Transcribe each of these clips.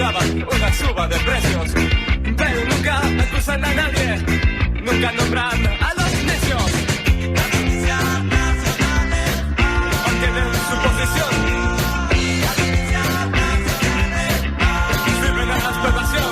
esperaban una suba de precios, pero nunca acusan a nadie, nunca nombran a los necios. Las noticias nacionales mantienen su posición. Las noticias nacionales sirven a la explotación.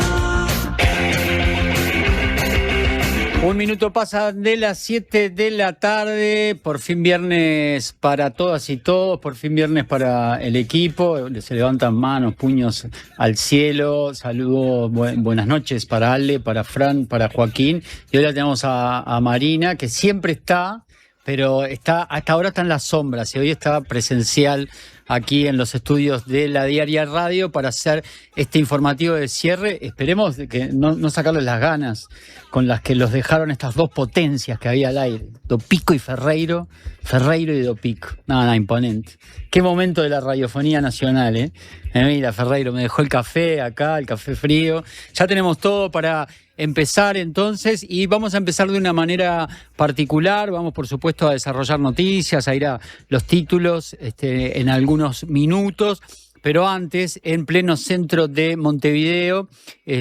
Un minuto pasa de las 7 de la tarde, por fin viernes para todas y todos, por fin viernes para el equipo, se levantan manos, puños al cielo, saludos, buenas noches para Ale, para Fran, para Joaquín, y hoy la tenemos a Marina, que siempre está, pero hasta ahora está en las sombras, y hoy está presencial aquí en los estudios de La Diaria Radio para hacer este informativo de cierre. Esperemos que no sacarles las ganas con las que los dejaron estas dos potencias que había al aire, Dopico y Ferreiro y Dopico. Nada, imponente. Qué momento de la radiofonía nacional, ¿eh? Mira, Ferreiro me dejó el café acá, el café frío. Ya tenemos todo para empezar entonces, y vamos a empezar de una manera particular. Vamos, por supuesto, a desarrollar noticias, a ir a los títulos en algunos minutos, pero antes, en pleno centro de Montevideo,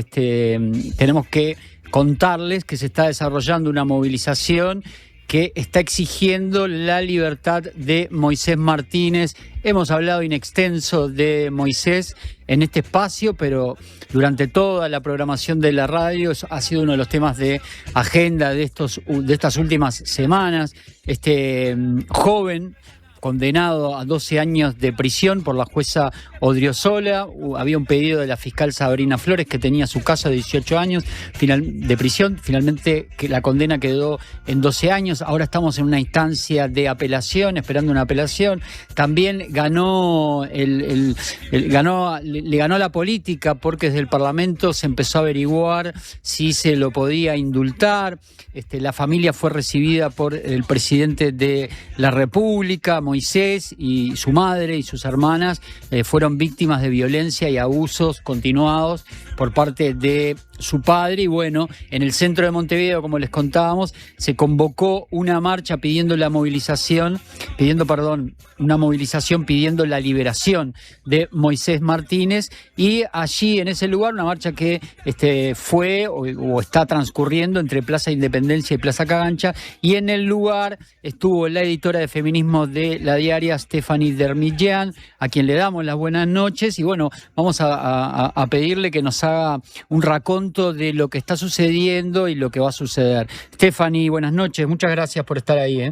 tenemos que contarles que se está desarrollando una movilización que está exigiendo la libertad de Moisés Martínez. Hemos hablado in extenso de Moisés en este espacio, pero durante toda la programación de la radio ha sido uno de los temas de agenda de estas últimas semanas. Este joven condenado a 12 años de prisión por la jueza Odriozola. Había un pedido de la fiscal Sabrina Flores, que tenía su caso de 18 años de prisión. Finalmente la condena quedó en 12 años. Ahora estamos en una instancia de apelación, esperando una apelación. También ganó le ganó la política, porque desde el Parlamento se empezó a averiguar si se lo podía indultar. La familia fue recibida por el presidente de la República. Moisés y su madre y sus hermanas fueron víctimas de violencia y abusos continuados por parte de su padre. Y bueno, en el centro de Montevideo, como les contábamos, se convocó una marcha pidiendo una movilización pidiendo la liberación de Moisés Martínez. Y allí, en ese lugar, una marcha que fue o está transcurriendo entre Plaza Independencia y Plaza Cagancha, y en el lugar estuvo la editora de feminismo de La Diaria, Stephanie Dermillan, a quien le damos las buenas noches. Y bueno, vamos a pedirle que nos haga un raconto de lo que está sucediendo y lo que va a suceder. Stephanie, buenas noches, muchas gracias por estar ahí.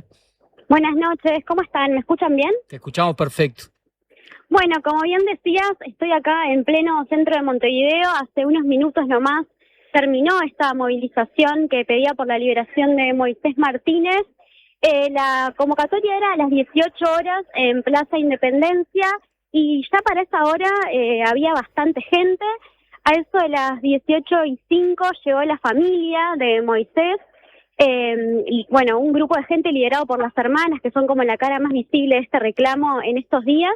Buenas noches, ¿cómo están? ¿Me escuchan bien? Te escuchamos perfecto. Bueno, como bien decías, estoy acá en pleno centro de Montevideo. Hace unos minutos nomás terminó esta movilización que pedía por la liberación de Moisés Martínez. La convocatoria era a las 18 horas en Plaza Independencia, y ya para esa hora había bastante gente. A eso de las 18:05 llegó la familia de Moisés, y bueno, un grupo de gente liderado por las hermanas, que son como la cara más visible de este reclamo en estos días.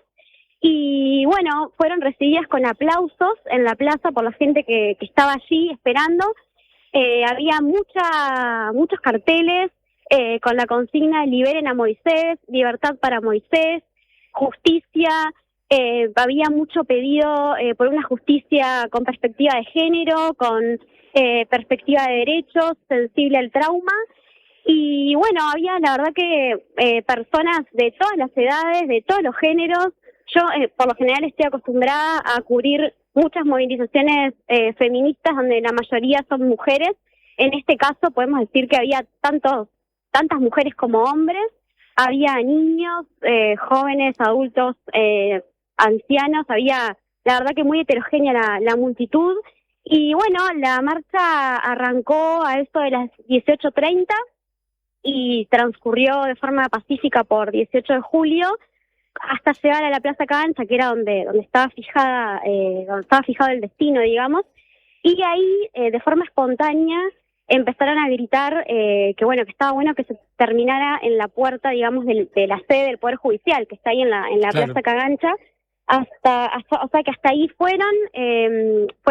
Y bueno, fueron recibidas con aplausos en la plaza por la gente que estaba allí esperando. Había muchos carteles con la consigna "Liberen a Moisés", "Libertad para Moisés", "Justicia". Había mucho pedido por una justicia con perspectiva de género, con perspectiva de derechos, sensible al trauma. Y bueno, había la verdad que personas de todas las edades, de todos los géneros. Yo por lo general estoy acostumbrada a cubrir muchas movilizaciones feministas donde la mayoría son mujeres. En este caso podemos decir que había tantas mujeres como hombres. Había niños, jóvenes, adultos, ancianos. Había, la verdad que muy heterogénea la multitud. Y bueno, la marcha arrancó a eso de las 18:30 y transcurrió de forma pacífica por 18 de julio hasta llegar a la Plaza Cagancha, que era donde estaba fijado el destino, digamos. Y ahí, de forma espontánea, empezaron a gritar que estaba bueno que se terminara en la puerta, digamos, de la sede del Poder Judicial, que está ahí en la Claro. Plaza Cagancha. O sea que hasta ahí fue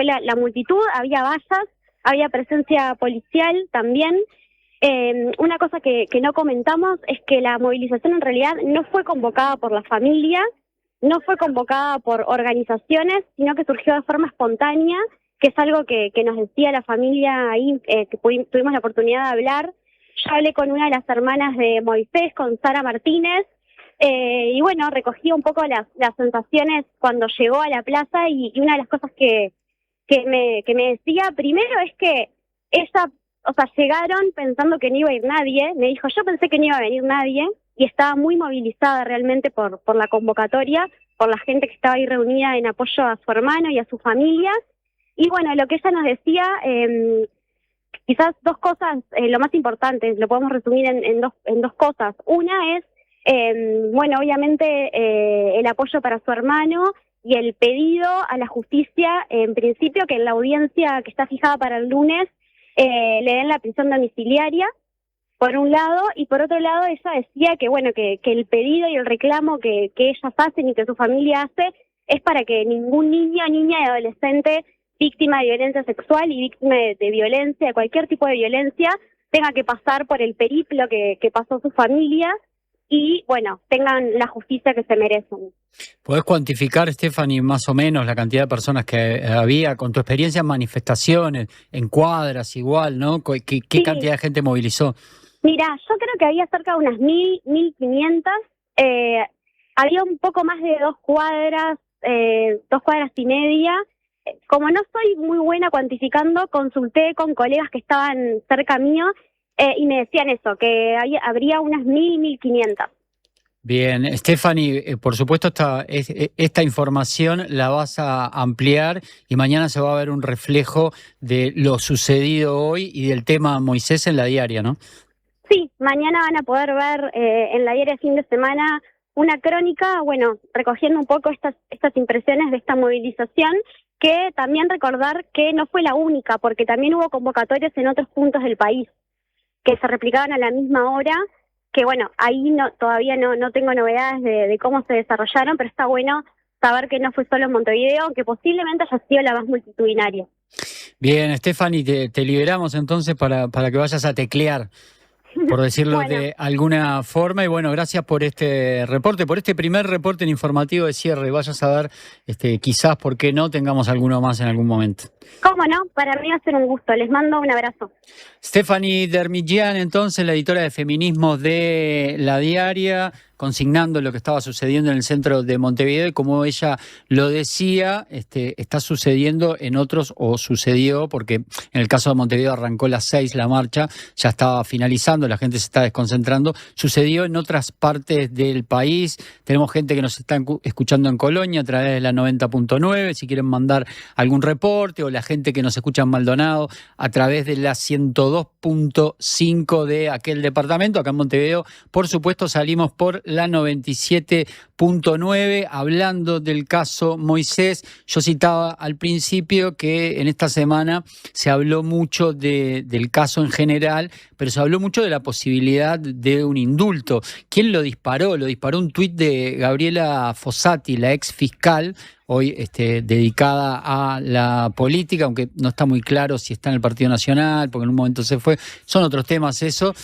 la multitud. Había vallas, había presencia policial también. Una cosa que no comentamos es que la movilización en realidad no fue convocada por la familia, no fue convocada por organizaciones, sino que surgió de forma espontánea, que es algo que nos decía la familia ahí, que tuvimos la oportunidad de hablar. Yo hablé con una de las hermanas de Moisés, con Sara Martínez, y bueno, recogí un poco las sensaciones cuando llegó a la plaza, y una de las cosas que me decía primero es que ella, o sea, llegaron pensando que no iba a ir nadie. Me dijo, yo pensé que no iba a venir nadie, y estaba muy movilizada realmente por la convocatoria, por la gente que estaba ahí reunida en apoyo a su hermano y a su familia. Y bueno, lo que ella nos decía, quizás dos cosas, lo más importante, lo podemos resumir en dos cosas. Una es, bueno, obviamente el apoyo para su hermano y el pedido a la justicia, en principio, que en la audiencia que está fijada para el lunes le den la prisión domiciliaria, por un lado, y por otro lado ella decía que bueno, que el pedido y el reclamo que ellas hacen y que su familia hace es para que ningún niño, niña y adolescente víctima de violencia sexual y víctima de violencia, de cualquier tipo de violencia, tenga que pasar por el periplo que pasó su familia y, bueno, tengan la justicia que se merecen. ¿Podés cuantificar, Stephanie, más o menos la cantidad de personas que había, con tu experiencia en manifestaciones, en cuadras igual, ¿no? ¿Qué Sí. cantidad de gente movilizó? Mira, yo creo que había cerca de unas 1.000, 1.500. Había un poco más de 2 cuadras y media. Como no soy muy buena cuantificando, consulté con colegas que estaban cerca mío y me decían eso, que habría unas 1.000, 1.500. Bien, Stephanie, por supuesto esta información la vas a ampliar y mañana se va a ver un reflejo de lo sucedido hoy y del tema Moisés en la diaria, ¿no? Sí, mañana van a poder ver en la diaria fin de semana una crónica, bueno, recogiendo un poco estas impresiones de esta movilización, que también recordar que no fue la única, porque también hubo convocatorias en otros puntos del país que se replicaban a la misma hora, que bueno, ahí todavía no tengo novedades de cómo se desarrollaron, pero está bueno saber que no fue solo en Montevideo, aunque posiblemente haya sido la más multitudinaria. Bien, Stephanie, te liberamos entonces para que vayas a teclear, por decirlo Bueno. de alguna forma. Y bueno, gracias por este reporte, por este primer reporte en informativo de cierre. Vaya a saber, quizás, por qué no tengamos alguno más en algún momento. ¿Cómo no? Para mí va a ser un gusto. Les mando un abrazo. Stephanie Dermidjian, entonces, la editora de feminismo de La Diaria, consignando lo que estaba sucediendo en el centro de Montevideo, y como ella lo decía, está sucediendo en otros, o sucedió, porque en el caso de Montevideo arrancó a las 6 la marcha, ya estaba finalizando, la gente se está desconcentrando, sucedió en otras partes del país. Tenemos gente que nos está escuchando en Colonia a través de la 90.9, si quieren mandar algún reporte, o la gente que nos escucha en Maldonado a través de la 102.5 de aquel departamento. Acá en Montevideo, por supuesto, salimos por la 97.9, hablando del caso Moisés. Yo citaba al principio que en esta semana se habló mucho del caso en general, pero se habló mucho de la posibilidad de un indulto. ¿Quién lo disparó? Lo disparó un tuit de Gabriela Fossati, la ex fiscal, hoy dedicada a la política, aunque no está muy claro si está en el Partido Nacional, porque en un momento se fue. Son otros temas eso.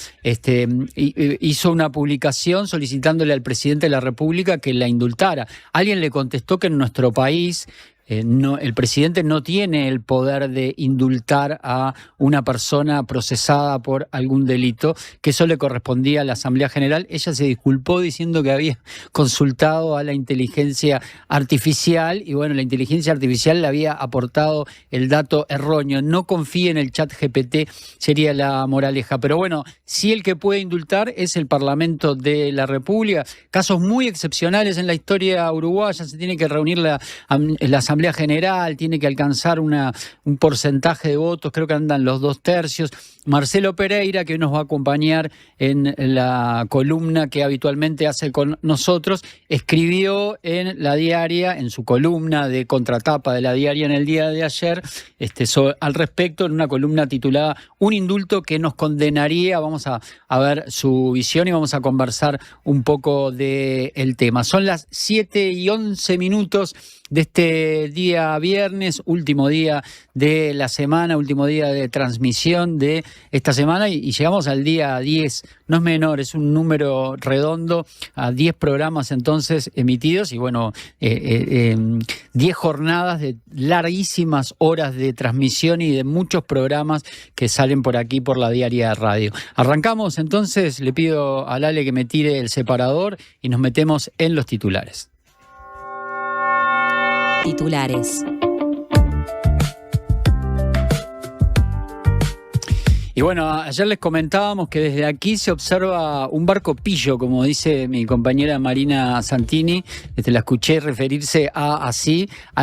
Hizo una publicación solicitándole al presidente de la República que la indultara. Alguien le contestó que en nuestro país el presidente no tiene el poder de indultar a una persona procesada por algún delito, que eso le correspondía a la Asamblea General. Ella se disculpó diciendo que había consultado a la inteligencia artificial y bueno, la inteligencia artificial le había aportado el dato erróneo. No confíe en el chat GPT, sería la moraleja. Pero bueno, sí, el que puede indultar es el Parlamento de la República. Casos muy excepcionales en la historia uruguaya, se tiene que reunir la Asamblea General, tiene que alcanzar un porcentaje de votos, creo que andan los 2/3. Marcelo Pereira, que hoy nos va a acompañar en la columna que habitualmente hace con nosotros, escribió en La Diaria, en su columna de contratapa de La Diaria en el día de ayer, al respecto, en una columna titulada Un indulto que nos condenaría. Vamos a ver su visión y vamos a conversar un poco del tema. Son las 7:11 de este día viernes, último día de la semana, último día de transmisión de esta semana y llegamos al día 10. No es menor, es un número redondo, a 10 programas entonces emitidos y bueno, 10 jornadas de larguísimas horas de transmisión y de muchos programas que salen por aquí por la Diaria de Radio. Arrancamos entonces, le pido a Lale que me tire el separador y nos metemos en los titulares. Titulares. Y bueno, ayer les comentábamos que desde aquí se observa un barco pillo, como dice mi compañera Marina Santini, la escuché referirse a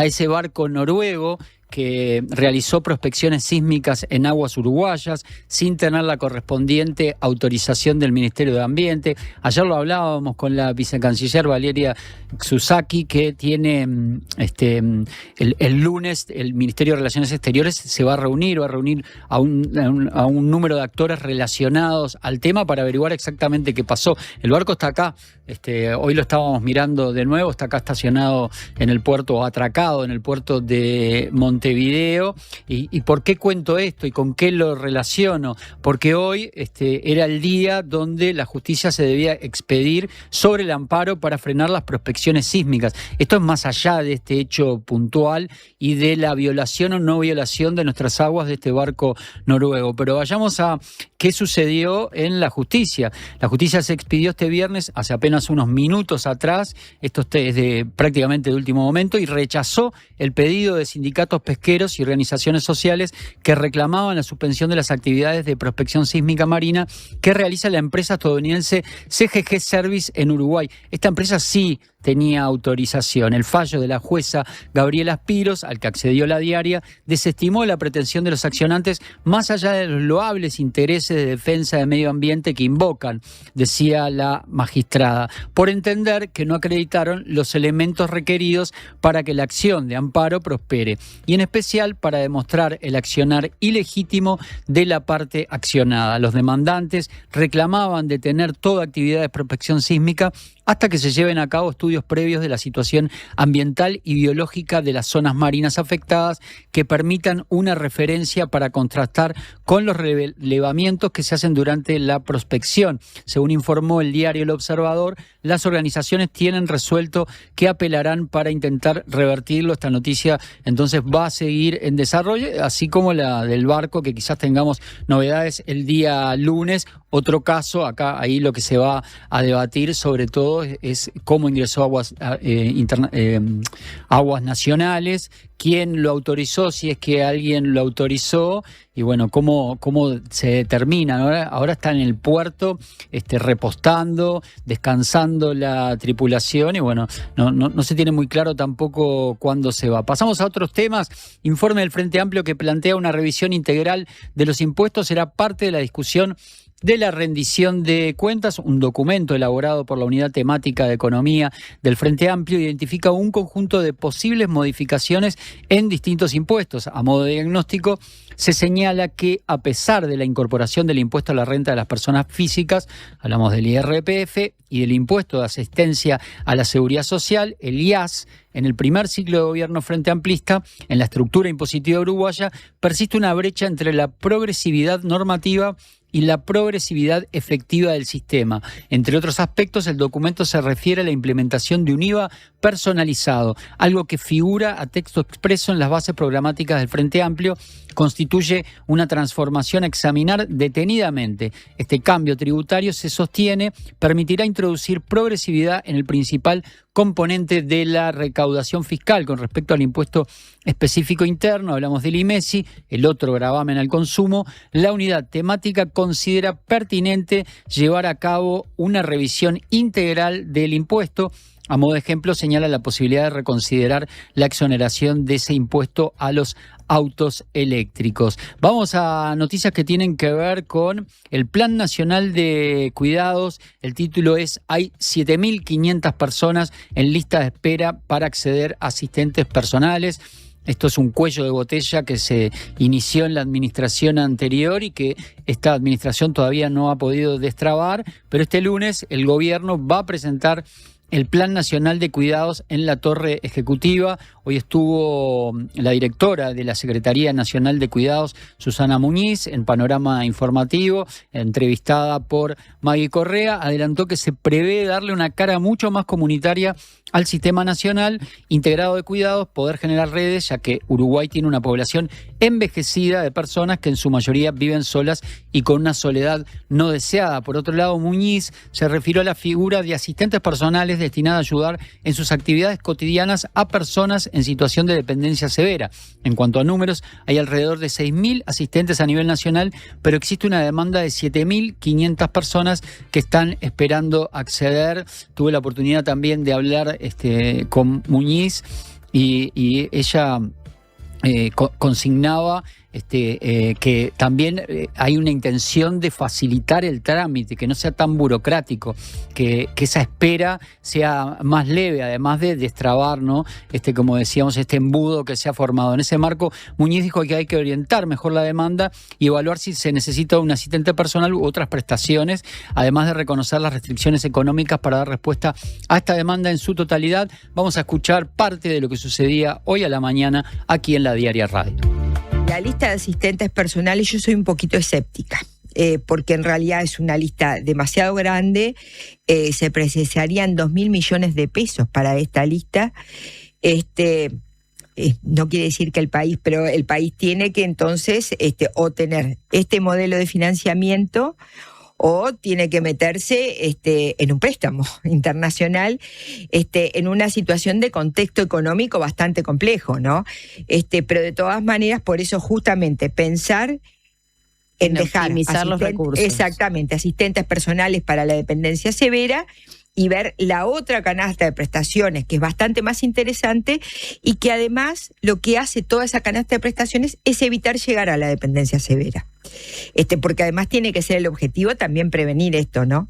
ese barco noruego que realizó prospecciones sísmicas en aguas uruguayas sin tener la correspondiente autorización del Ministerio de Ambiente. Ayer lo hablábamos con la vicecanciller Valeria Xusaki, que tiene el lunes el Ministerio de Relaciones Exteriores se va a reunir a un número de actores relacionados al tema para averiguar exactamente qué pasó. El barco está acá, hoy lo estábamos mirando de nuevo, está acá estacionado en el puerto, o atracado en el puerto de Montevideo. ¿Y por qué cuento esto y con qué lo relaciono? Porque hoy era el día donde la justicia se debía expedir sobre el amparo para frenar las prospecciones sísmicas. Esto es más allá de este hecho puntual y de la violación o no violación de nuestras aguas de este barco noruego. Pero vayamos a qué sucedió en la justicia. La justicia se expidió este viernes, hace apenas unos minutos atrás, esto es prácticamente de último momento, y rechazó el pedido de sindicatos pesqueros y organizaciones sociales que reclamaban la suspensión de las actividades de prospección sísmica marina que realiza la empresa estadounidense CGG Service en Uruguay. Esta empresa sí tenía autorización. El fallo de la jueza Gabriela Spiros, al que accedió la Diaria, desestimó la pretensión de los accionantes más allá de los loables intereses de defensa del medio ambiente que invocan, decía la magistrada, por entender que no acreditaron los elementos requeridos para que la acción de amparo prospere, y en especial para demostrar el accionar ilegítimo de la parte accionada. Los demandantes reclamaban detener toda actividad de prospección sísmica hasta que se lleven a cabo estudios previos de la situación ambiental y biológica de las zonas marinas afectadas que permitan una referencia para contrastar con los relevamientos que se hacen durante la prospección. Según informó el diario El Observador, las organizaciones tienen resuelto que apelarán para intentar revertirlo. Esta noticia entonces va a seguir en desarrollo, así como la del barco, que quizás tengamos novedades el día lunes. Otro caso, ahí lo que se va a debatir sobre todo es cómo ingresó aguas nacionales, quién lo autorizó, si es que alguien lo autorizó, y bueno, cómo se determina, ¿no? Ahora está en el puerto repostando, descansando la tripulación, y bueno, no se tiene muy claro tampoco cuándo se va. Pasamos a otros temas. Informe del Frente Amplio que plantea una revisión integral de los impuestos será parte de la discusión de la rendición de cuentas. Un documento elaborado por la Unidad Temática de Economía del Frente Amplio identifica un conjunto de posibles modificaciones en distintos impuestos. A modo de diagnóstico, se señala que a pesar de la incorporación del impuesto a la renta de las personas físicas, hablamos del IRPF, y del impuesto de asistencia a la seguridad social, el IAS, en el primer ciclo de gobierno frente amplista, en la estructura impositiva uruguaya, persiste una brecha entre la progresividad normativa y la progresividad efectiva del sistema. Entre otros aspectos, el documento se refiere a la implementación de un IVA personalizado, algo que figura a texto expreso en las bases programáticas del Frente Amplio, constituye una transformación a examinar detenidamente. Este cambio tributario, se sostiene, permitirá introducir progresividad en el principal componente de la recaudación fiscal con respecto al impuesto específico interno. Hablamos del IMESI, el otro gravamen al consumo. La unidad temática considera pertinente llevar a cabo una revisión integral del impuesto. A modo de ejemplo, señala la posibilidad de reconsiderar la exoneración de ese impuesto a los autos eléctricos. Vamos a noticias que tienen que ver con el Plan Nacional de Cuidados. El título es: hay 7.500 personas en lista de espera para acceder a asistentes personales. Esto es un cuello de botella que se inició en la administración anterior y que esta administración todavía no ha podido destrabar, pero este lunes el gobierno va a presentar el Plan Nacional de Cuidados en la Torre Ejecutiva. Hoy estuvo la directora de la Secretaría Nacional de Cuidados, Susana Muñiz, en Panorama Informativo, entrevistada por Maggie Correa. Adelantó que se prevé darle una cara mucho más comunitaria al Sistema Nacional Integrado de Cuidados, poder generar redes, ya que Uruguay tiene una población envejecida de personas que en su mayoría viven solas y con una soledad no deseada. Por otro lado, Muñiz se refirió a la figura de asistentes personales destinada a ayudar en sus actividades cotidianas a personas en situación de dependencia severa. En cuanto a números, hay alrededor de 6.000 asistentes a nivel nacional, pero existe una demanda de 7.500 personas que están esperando acceder. Tuve la oportunidad también de hablar con Muñiz y ella consignaba que también hay una intención de facilitar el trámite, que no sea tan burocrático, que esa espera sea más leve, además de destrabar, ¿no? Como decíamos, este embudo que se ha formado. En ese marco, Muñiz dijo que hay que orientar mejor la demanda y evaluar si se necesita un asistente personal u otras prestaciones, además de reconocer las restricciones económicas para dar respuesta a esta demanda en su totalidad. Vamos a escuchar parte de lo que sucedía hoy a la mañana aquí en la Diaria Radio. La lista de asistentes personales yo soy un poquito escéptica, porque en realidad es una lista demasiado grande, se precisarían 2.000 millones de pesos para esta lista. No quiere decir que el país tiene que entonces o tener este modelo de financiamiento o tiene que meterse en un préstamo internacional en una situación de contexto económico bastante complejo, ¿no? Pero de todas maneras, por eso justamente pensar en dejar optimizar los recursos. Exactamente, asistentes personales para la dependencia severa y ver la otra canasta de prestaciones, que es bastante más interesante y que además lo que hace toda esa canasta de prestaciones es evitar llegar a la dependencia severa. Porque además tiene que ser el objetivo también prevenir esto, ¿no?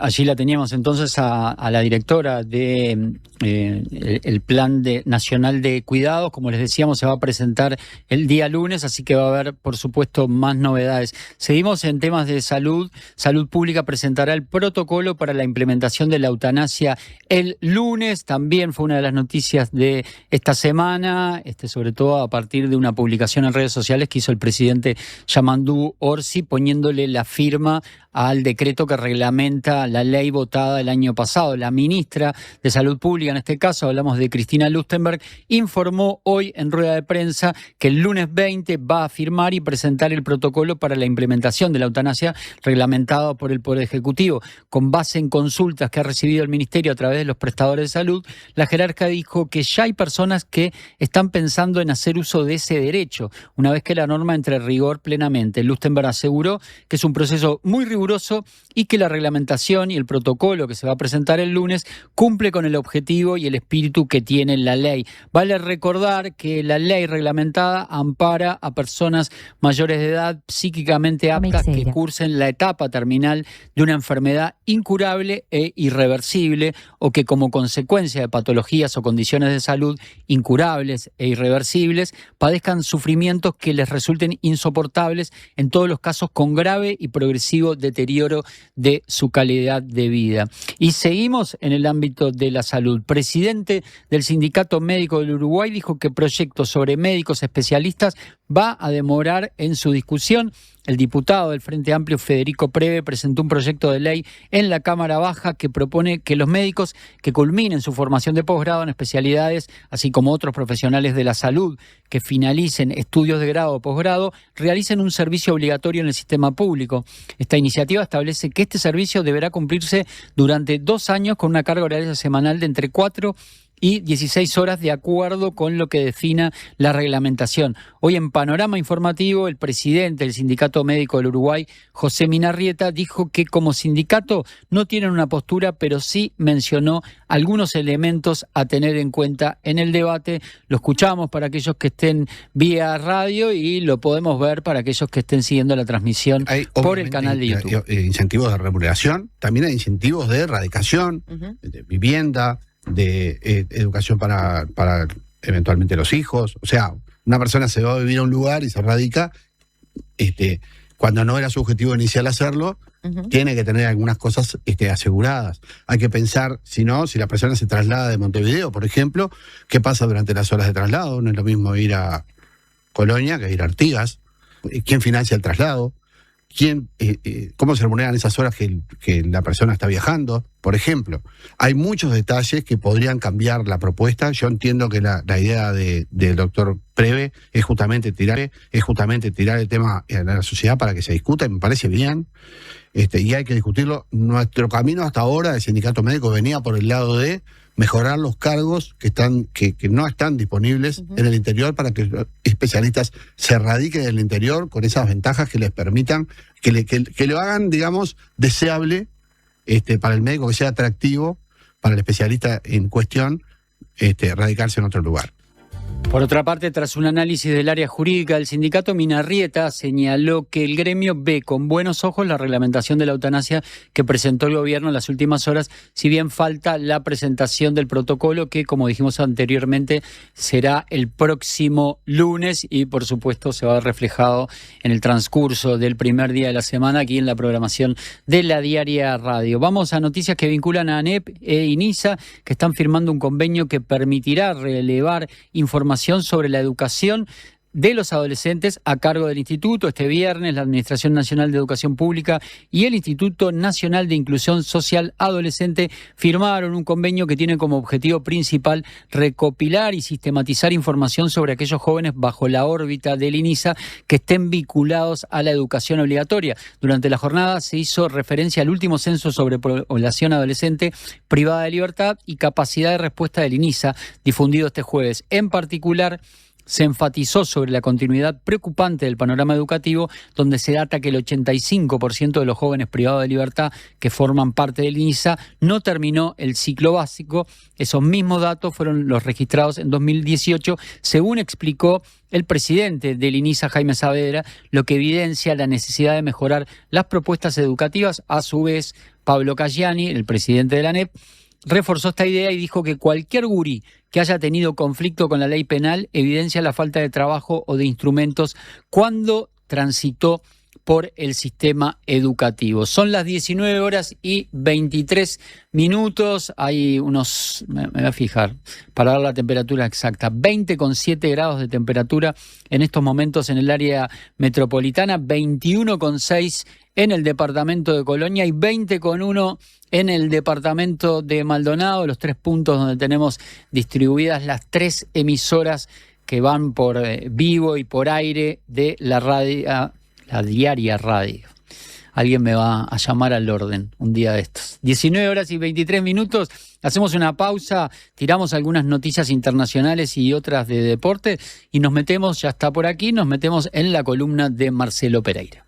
Allí la teníamos entonces a la directora de el Plan Nacional de Cuidados. Como les decíamos, se va a presentar el día lunes, así que va a haber, por supuesto, más novedades. Seguimos en temas de salud. Salud Pública presentará el protocolo para la implementación de la eutanasia el lunes. También fue una de las noticias de esta semana, sobre todo a partir de una publicación en redes sociales que hizo el presidente Yamandu Orsi, poniéndole la firma al decreto que reglamenta la ley votada el año pasado. La ministra de Salud Pública, en este caso hablamos de Cristina Lustenberg, informó hoy en rueda de prensa que el lunes 20 va a firmar y presentar el protocolo para la implementación de la eutanasia reglamentado por el Poder Ejecutivo. Con base en consultas que ha recibido el Ministerio a través de los prestadores de salud, la jerarca dijo que ya hay personas que están pensando en hacer uso de ese derecho, una vez que la norma entre en rigor plenamente. Lustenberg aseguró que es un proceso muy riguroso y que la reglamentación y el protocolo que se va a presentar el lunes cumple con el objetivo y el espíritu que tiene la ley. Vale recordar que la ley reglamentada ampara a personas mayores de edad psíquicamente aptas que cursen la etapa terminal de una enfermedad incurable e irreversible o que como consecuencia de patologías o condiciones de salud incurables e irreversibles padezcan sufrimientos que les resulten insoportables, en todos los casos con grave y progresivo deterioro de su calidad de vida. Y seguimos en el ámbito de la salud. Presidente del Sindicato Médico del Uruguay dijo que proyectos sobre médicos especialistas va a demorar en su discusión. El diputado del Frente Amplio, Federico Preve, presentó un proyecto de ley en la Cámara Baja que propone que los médicos que culminen su formación de posgrado en especialidades, así como otros profesionales de la salud que finalicen estudios de grado o posgrado, realicen un servicio obligatorio en el sistema público. Esta iniciativa establece que este servicio deberá cumplirse durante 2 años con una carga horaria semanal de entre 4 y 16 horas de acuerdo con lo que defina la reglamentación. Hoy en Panorama Informativo, el presidente del Sindicato Médico del Uruguay, José Minarrieta, dijo que como sindicato no tienen una postura, pero sí mencionó algunos elementos a tener en cuenta en el debate. Lo escuchamos para aquellos que estén vía radio y lo podemos ver para aquellos que estén siguiendo la transmisión por el canal de YouTube. Hay incentivos de remuneración, también hay incentivos de erradicación, de vivienda, de educación para eventualmente los hijos. O sea, una persona se va a vivir a un lugar y se radica cuando no era su objetivo inicial hacerlo, tiene que tener algunas cosas aseguradas. Hay que pensar, si la persona se traslada de Montevideo, por ejemplo, ¿qué pasa durante las horas de traslado? No es lo mismo ir a Colonia que ir a Artigas. ¿Quién financia el traslado? ¿Cómo se remuneran esas horas que la persona está viajando? Por ejemplo, hay muchos detalles que podrían cambiar la propuesta. Yo entiendo que la idea del doctor Preve es justamente tirar el tema a la sociedad para que se discuta, y me parece bien, y hay que discutirlo. Nuestro camino hasta ahora del sindicato médico venía por el lado de mejorar los cargos que no están disponibles en el interior, para que los especialistas se radiquen en el interior con esas ventajas que les permitan, que lo hagan, digamos, deseable para el médico, que sea atractivo para el especialista en cuestión radicarse en otro lugar. Por otra parte, tras un análisis del área jurídica del sindicato, Minarrieta señaló que el gremio ve con buenos ojos la reglamentación de la eutanasia que presentó el gobierno en las últimas horas, si bien falta la presentación del protocolo, que, como dijimos anteriormente, será el próximo lunes y, por supuesto, se va a ver reflejado en el transcurso del primer día de la semana aquí en la programación de la Diaria Radio. Vamos a noticias que vinculan a ANEP e INISA, que están firmando un convenio que permitirá relevar información sobre la educación de los adolescentes a cargo del Instituto. Este viernes, la Administración Nacional de Educación Pública y el Instituto Nacional de Inclusión Social Adolescente firmaron un convenio que tiene como objetivo principal recopilar y sistematizar información sobre aquellos jóvenes bajo la órbita del INISA que estén vinculados a la educación obligatoria. Durante la jornada se hizo referencia al último censo sobre población adolescente privada de libertad y capacidad de respuesta del INISA, difundido este jueves. En particular, se enfatizó sobre la continuidad preocupante del panorama educativo, donde se data que el 85% de los jóvenes privados de libertad que forman parte del INISA no terminó el ciclo básico. Esos mismos datos fueron los registrados en 2018, según explicó el presidente del INISA, Jaime Saavedra, lo que evidencia la necesidad de mejorar las propuestas educativas. A su vez, Pablo Caggiani, el presidente de la ANEP, reforzó esta idea y dijo que cualquier gurí que haya tenido conflicto con la ley penal evidencia la falta de trabajo o de instrumentos cuando transitó por el sistema educativo. Son las 19:23. Hay unos, me voy a fijar para dar la temperatura exacta, 20,7 grados de temperatura en estos momentos en el área metropolitana, 21,6 en el departamento de Colonia y 20,1 en el departamento de Maldonado, los 3 puntos donde tenemos distribuidas las 3 emisoras que van por vivo y por aire de la radio, la Diaria Radio. Alguien me va a llamar al orden un día de estos. 19:23. Hacemos una pausa, tiramos algunas noticias internacionales y otras de deporte y nos metemos, ya está por aquí, nos metemos en la columna de Marcelo Pereira.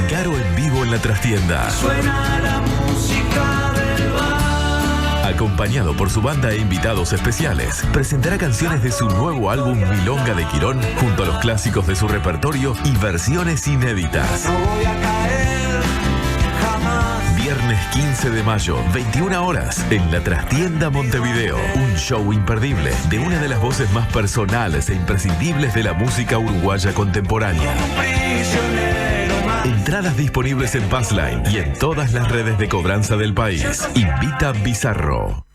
Caro en vivo en la trastienda. Suena la música del bar. Acompañado por su banda e invitados especiales, presentará canciones de su nuevo álbum Milonga de Quirón, junto a los clásicos de su repertorio y versiones inéditas. No voy a caer jamás. Viernes 15 de mayo, 21 horas, en la Trastienda Montevideo. Un show imperdible de una de las voces más personales e imprescindibles de la música uruguaya contemporánea. Prisionero más. Entradas disponibles en Passline y en todas las redes de cobranza del país. Invita Bizarro.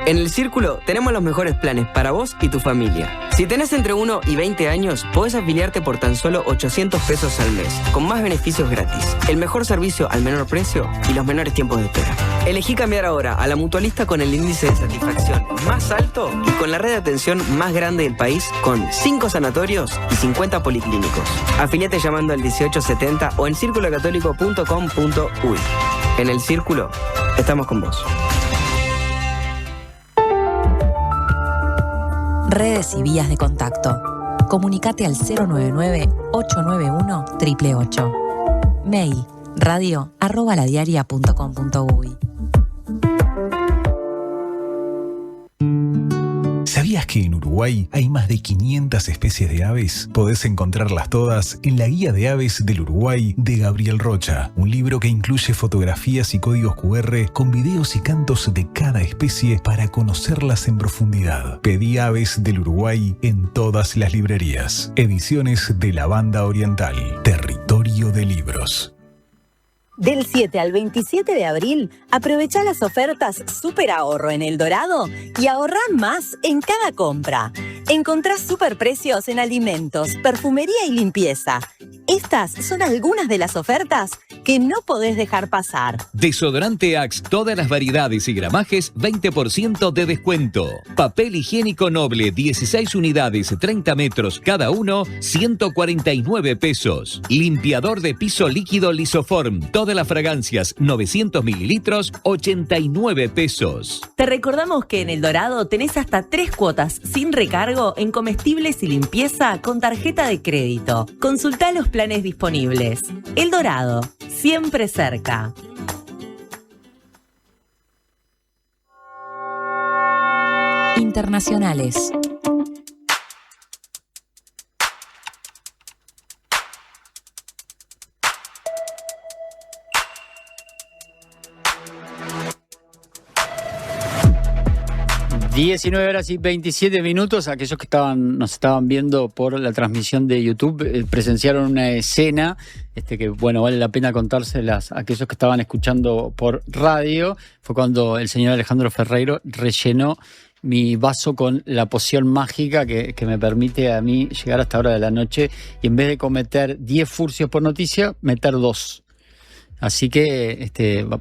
En El Círculo tenemos los mejores planes para vos y tu familia. Si tenés entre 1 y 20 años, podés afiliarte por tan solo 800 pesos al mes, con más beneficios gratis, el mejor servicio al menor precio y los menores tiempos de espera. Elegí cambiar ahora a la mutualista con el índice de satisfacción más alto y con la red de atención más grande del país, con 5 sanatorios y 50 policlínicos. Afiliate llamando al 1870 o en circulocatólico.com.uy. En El Círculo, estamos con vos. Redes y vías de contacto. Comunicate al 099-891-888. Mail radio@ladiaria.com.uy. ¿Sabías que en Uruguay hay más de 500 especies de aves? Podés encontrarlas todas en la Guía de Aves del Uruguay de Gabriel Rocha, un libro que incluye fotografías y códigos QR con videos y cantos de cada especie para conocerlas en profundidad. Pedí Aves del Uruguay en todas las librerías. Ediciones de la Banda Oriental. Territorio de libros. Del 7 al 27 de abril, aprovecha las ofertas Super Ahorro en El Dorado y ahorrá más en cada compra. Encontrás superprecios en alimentos, perfumería y limpieza. Estas son algunas de las ofertas que no podés dejar pasar. Desodorante Axe, todas las variedades y gramajes, 20% de descuento. Papel higiénico noble, 16 unidades, 30 metros cada uno, 149 pesos. Limpiador de piso líquido Lisoform, todas las fragancias, 900 mililitros, 89 pesos. Te recordamos que en El Dorado tenés hasta 3 cuotas sin recargo en comestibles y limpieza con tarjeta de crédito. Consultá los planes disponibles. El Dorado, siempre cerca. Internacionales. (19:27). Aquellos que nos estaban viendo por la transmisión de YouTube presenciaron una escena que, bueno, vale la pena contárselas a aquellos que estaban escuchando por radio. Fue cuando el señor Alejandro Ferreiro rellenó mi vaso con la poción mágica que me permite a mí llegar hasta hora de la noche y en vez de cometer 10 furcios por noticia, meter 2. Así que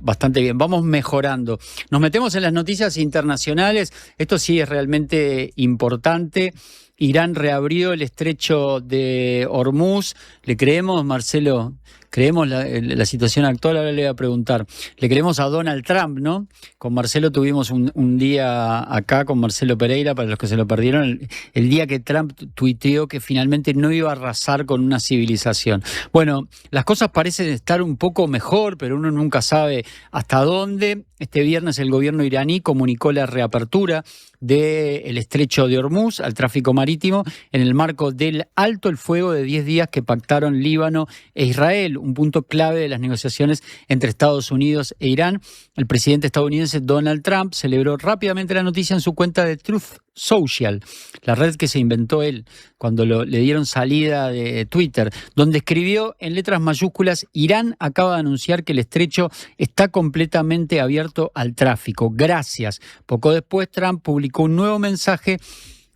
bastante bien, vamos mejorando. Nos metemos en las noticias internacionales. Esto sí es realmente importante. Irán reabrió el estrecho de Hormuz. ¿Le creemos, Marcelo? ¿Creemos la situación actual? Ahora le voy a preguntar. Le creemos a Donald Trump, ¿no? Con Marcelo tuvimos un día acá con Marcelo Pereira, para los que se lo perdieron, el día que Trump tuiteó que finalmente no iba a arrasar con una civilización. Bueno, las cosas parecen estar un poco mejor, pero uno nunca sabe hasta dónde. Este viernes el gobierno iraní comunicó la reapertura del estrecho de Hormuz al tráfico marítimo en el marco del alto el fuego de 10 días que pactaron Líbano e Israel, un punto clave de las negociaciones entre Estados Unidos e Irán. El presidente estadounidense Donald Trump celebró rápidamente la noticia en su cuenta de Truth Social, la red que se inventó él cuando le dieron salida de Twitter, donde escribió en letras mayúsculas: Irán acaba de anunciar que el estrecho está completamente abierto al tráfico. Gracias. Poco después, Trump publicó un nuevo mensaje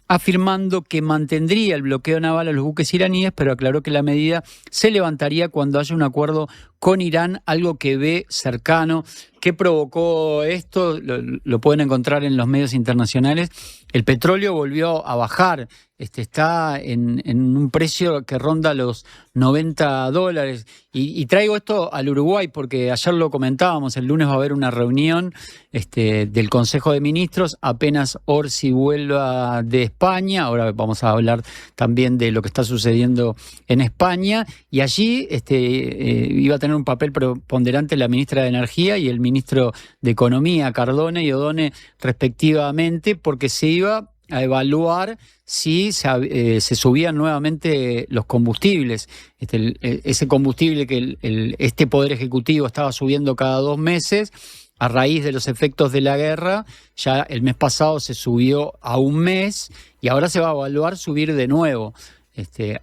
afirmando que mantendría el bloqueo naval a los buques iraníes, pero aclaró que la medida se levantaría cuando haya un acuerdo con Irán, algo que ve cercano. ¿Qué provocó esto? Lo pueden encontrar en los medios internacionales. El petróleo volvió a bajar. Está en un precio que ronda los $90. Y traigo esto al Uruguay porque ayer lo comentábamos, el lunes va a haber una reunión del Consejo de Ministros, apenas Orsi vuelva de España. Ahora vamos a hablar también de lo que está sucediendo en España. Y allí iba a tener un papel preponderante la ministra de Energía y el ministro de Economía, Cardona y Odone, respectivamente, porque se iba a evaluar si se subían nuevamente los combustibles. Ese combustible que este Poder Ejecutivo estaba subiendo cada 2 meses, a raíz de los efectos de la guerra, ya el mes pasado se subió a 1 mes y ahora se va a evaluar subir de nuevo.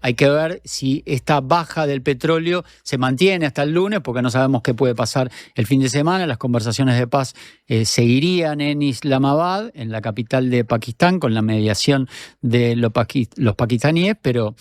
Hay que ver si esta baja del petróleo se mantiene hasta el lunes, porque no sabemos qué puede pasar el fin de semana. Las conversaciones de paz seguirían en Islamabad, en la capital de Pakistán, con la mediación de los pakistaníes, pero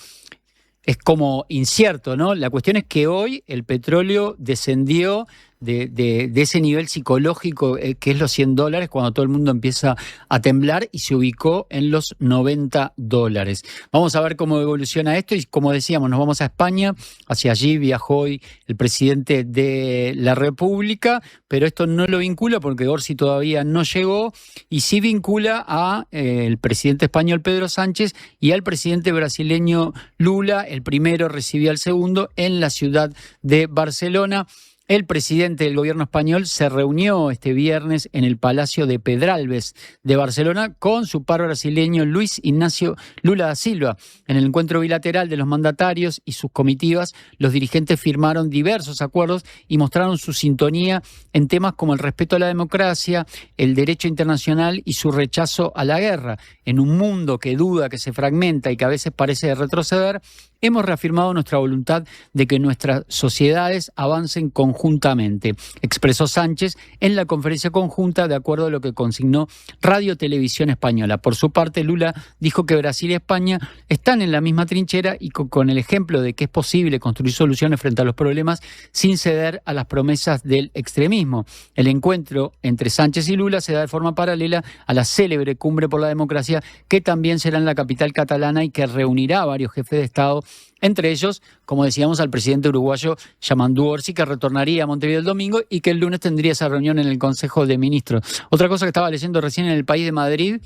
es como incierto, ¿no? La cuestión es que hoy el petróleo descendió de ese nivel psicológico que es los $100, cuando todo el mundo empieza a temblar, y se ubicó en los $90. Vamos a ver cómo evoluciona esto y, como decíamos, nos vamos a España. Hacia allí viajó hoy el presidente de la República, pero esto no lo vincula porque Orsi todavía no llegó, y sí vincula a el presidente español Pedro Sánchez y al presidente brasileño Lula. El primero recibía al segundo en la ciudad de Barcelona. El presidente del gobierno español se reunió este viernes en el Palacio de Pedralbes de Barcelona con su par brasileño Luis Ignacio Lula da Silva. En el encuentro bilateral de los mandatarios y sus comitivas, los dirigentes firmaron diversos acuerdos y mostraron su sintonía en temas como el respeto a la democracia, el derecho internacional y su rechazo a la guerra. En un mundo que duda, que se fragmenta y que a veces parece retroceder, hemos reafirmado nuestra voluntad de que nuestras sociedades avancen conjuntamente, expresó Sánchez en la conferencia conjunta de acuerdo a lo que consignó Radio Televisión Española. Por su parte, Lula dijo que Brasil y España están en la misma trinchera y con el ejemplo de que es posible construir soluciones frente a los problemas sin ceder a las promesas del extremismo. El encuentro entre Sánchez y Lula se da de forma paralela a la célebre Cumbre por la Democracia, que también será en la capital catalana y que reunirá a varios jefes de Estado, entre ellos, como decíamos, al presidente uruguayo Yamandu Orsi, que retornaría a Montevideo el domingo y que el lunes tendría esa reunión en el Consejo de Ministros. Otra cosa que estaba leyendo recién en El País de Madrid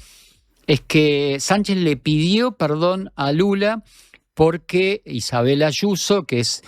es que Sánchez le pidió perdón a Lula porque Isabel Ayuso, que es,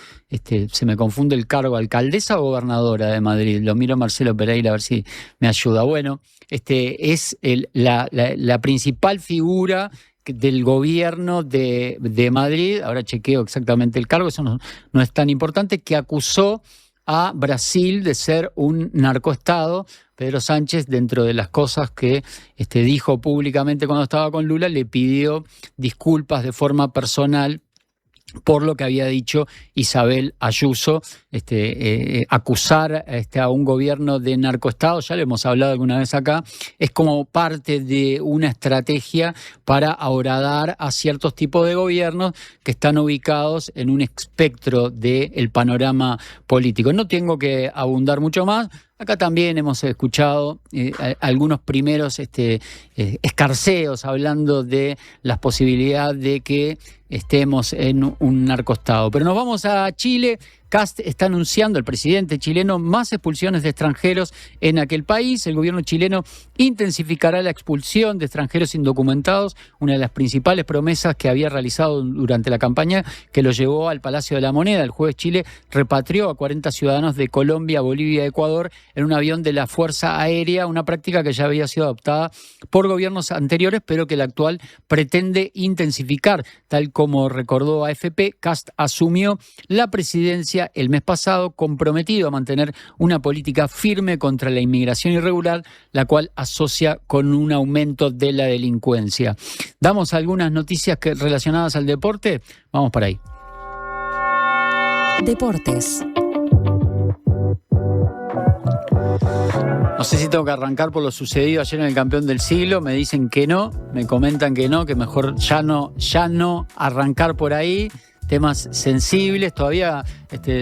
se me confunde el cargo, alcaldesa o gobernadora de Madrid, lo miro a Marcelo Pereira a ver si me ayuda. Bueno, es la principal figura del gobierno de Madrid, ahora chequeo exactamente el cargo, eso no es tan importante, que acusó a Brasil de ser un narcoestado. Pedro Sánchez, dentro de las cosas que dijo públicamente cuando estaba con Lula, le pidió disculpas de forma personal por lo que había dicho Isabel Ayuso, acusar a un gobierno de narcoestado, ya lo hemos hablado alguna vez acá, es como parte de una estrategia para ahoradar a ciertos tipos de gobiernos que están ubicados en un espectro del panorama político. No tengo que abundar mucho más. Acá también hemos escuchado algunos primeros escarceos hablando de las posibilidades de que estemos en un narcoestado. Pero nos vamos a Chile. Kast está anunciando, el presidente chileno, más expulsiones de extranjeros en aquel país. El gobierno chileno intensificará la expulsión de extranjeros indocumentados, una de las principales promesas que había realizado durante la campaña que lo llevó al Palacio de la Moneda. El jueves Chile repatrió a 40 ciudadanos de Colombia, Bolivia y Ecuador en un avión de la Fuerza Aérea, una práctica que ya había sido adoptada por gobiernos anteriores, pero que el actual pretende intensificar. Tal como recordó AFP, Kast asumió la presidencia el mes pasado, comprometido a mantener una política firme contra la inmigración irregular, la cual asocia con un aumento de la delincuencia. Damos algunas noticias relacionadas al deporte. Vamos para ahí. Deportes. No sé si tengo que arrancar por lo sucedido ayer en el Campeón del Siglo. Me dicen que no, me comentan que no, que mejor ya no arrancar por ahí. Temas sensibles, todavía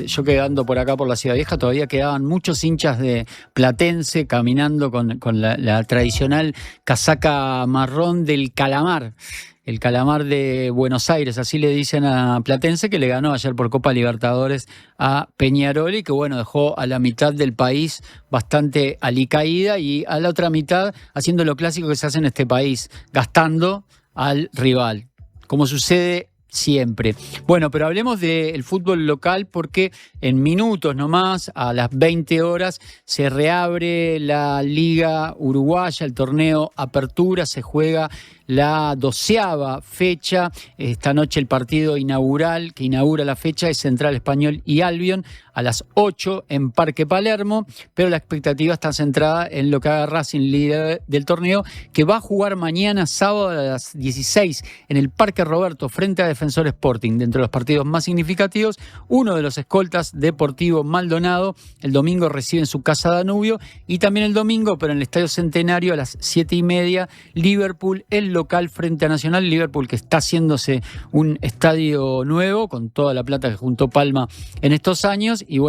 yo que ando por acá por la Ciudad Vieja, todavía quedaban muchos hinchas de Platense caminando con la tradicional casaca marrón del Calamar, el Calamar de Buenos Aires, así le dicen a Platense, que le ganó ayer por Copa Libertadores a Peñarol y que dejó a la mitad del país bastante alicaída y a la otra mitad haciendo lo clásico que se hace en este país, gastando al rival, como sucede siempre. Bueno, pero hablemos del fútbol local porque en minutos nomás, a las 20 horas, se reabre la Liga Uruguaya, el torneo Apertura, se juega la 12ª fecha. Esta noche el partido inaugural que inaugura la fecha es Central Español y Albion a las 8 en Parque Palermo, pero la expectativa está centrada en lo que haga Racing, líder del torneo, que va a jugar mañana sábado a las 16 en el Parque Roberto frente a Defensor Sporting. Dentro de los partidos más significativos, uno de los escoltas, Deportivo Maldonado, el domingo recibe en su casa Danubio, y también el domingo, pero en el Estadio Centenario a las 7:30, Liverpool, el local frente a Nacional. Liverpool que está haciéndose un estadio nuevo con toda la plata que juntó Palma en estos años y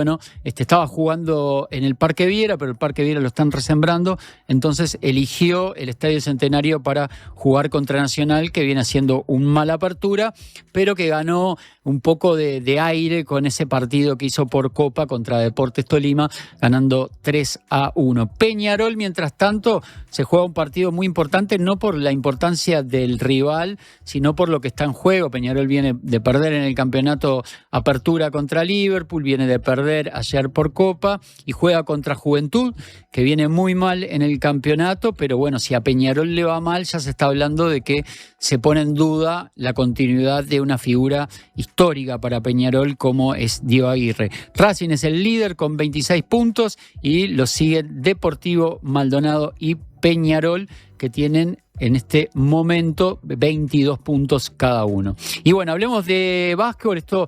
estaba jugando en el Parque Viera, pero el Parque Viera lo están resembrando, entonces eligió el Estadio Centenario para jugar contra Nacional, que viene haciendo un mala apertura. pero que ganó un poco de aire con ese partido que hizo por Copa contra Deportes Tolima, ganando 3-1. Peñarol, mientras tanto, se juega un partido muy importante, no por la importancia del rival, sino por lo que está en juego. Peñarol viene de perder en el campeonato Apertura contra Liverpool, viene de perder ayer por Copa y juega contra Juventud, que viene muy mal en el campeonato, pero bueno, si a Peñarol le va mal, ya se está hablando de que se pone en duda la continuidad de una figura histórica para Peñarol como es Diego Aguirre. Racing es el líder con 26 puntos y lo siguen Deportivo Maldonado y Peñarol, que tienen en este momento 22 puntos cada uno. Y bueno, hablemos de básquetbol. Esto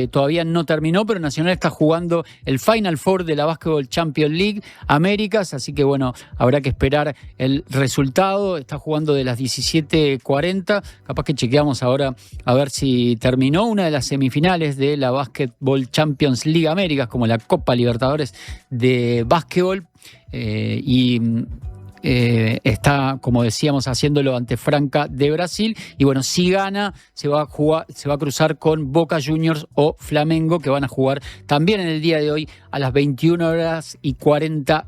todavía no terminó, pero Nacional está jugando el Final Four de la Basketball Champions League Américas, así que bueno, habrá que esperar el resultado. Está jugando de las 17:40, capaz que chequeamos ahora a ver si terminó una de las semifinales de la Basketball Champions League Américas, como la Copa Libertadores de básquetbol, está, como decíamos, haciéndolo ante Franca de Brasil. Y bueno, si gana, se va a cruzar con Boca Juniors o Flamengo, que van a jugar también en el día de hoy a las 21:40.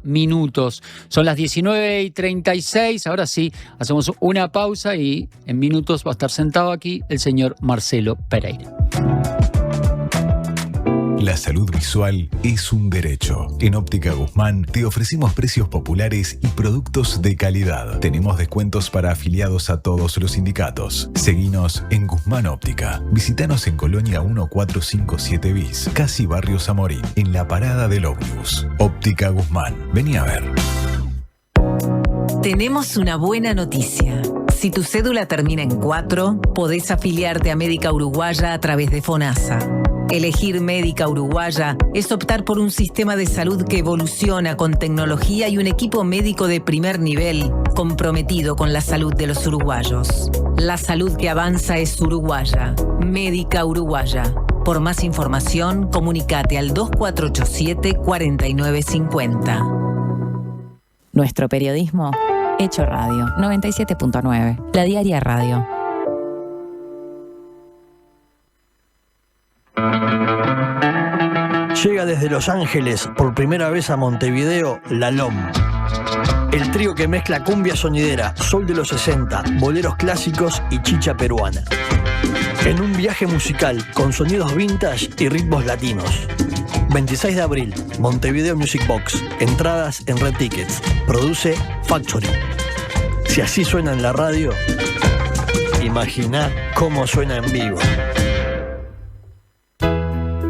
Son las 19:36. Ahora sí, hacemos una pausa y en minutos va a estar sentado aquí el señor Marcelo Pereira. La salud visual es un derecho. En Óptica Guzmán te ofrecemos precios populares y productos de calidad. Tenemos descuentos para afiliados a todos los sindicatos. Seguinos en Guzmán Óptica. Visítanos en Colonia 1457 bis, casi Barrio Zamorín, en la parada del ómnibus. Óptica Guzmán. Vení a ver. Tenemos una buena noticia. Si tu cédula termina en 4, podés afiliarte a Médica Uruguaya a través de FONASA. Elegir Médica Uruguaya es optar por un sistema de salud que evoluciona con tecnología y un equipo médico de primer nivel comprometido con la salud de los uruguayos. La salud que avanza es uruguaya. Médica Uruguaya. Por más información, comunicate al 2487-4950. Nuestro periodismo hecho radio. 97.9. La Diaria Radio. Llega desde Los Ángeles por primera vez a Montevideo La LOM. El trío que mezcla cumbia sonidera, soul de los 60, boleros clásicos y chicha peruana. En un viaje musical con sonidos vintage y ritmos latinos. 26 de abril, Montevideo Music Box. Entradas en Red Tickets. Produce Factory. Si así suena en la radio, imagina cómo suena en vivo.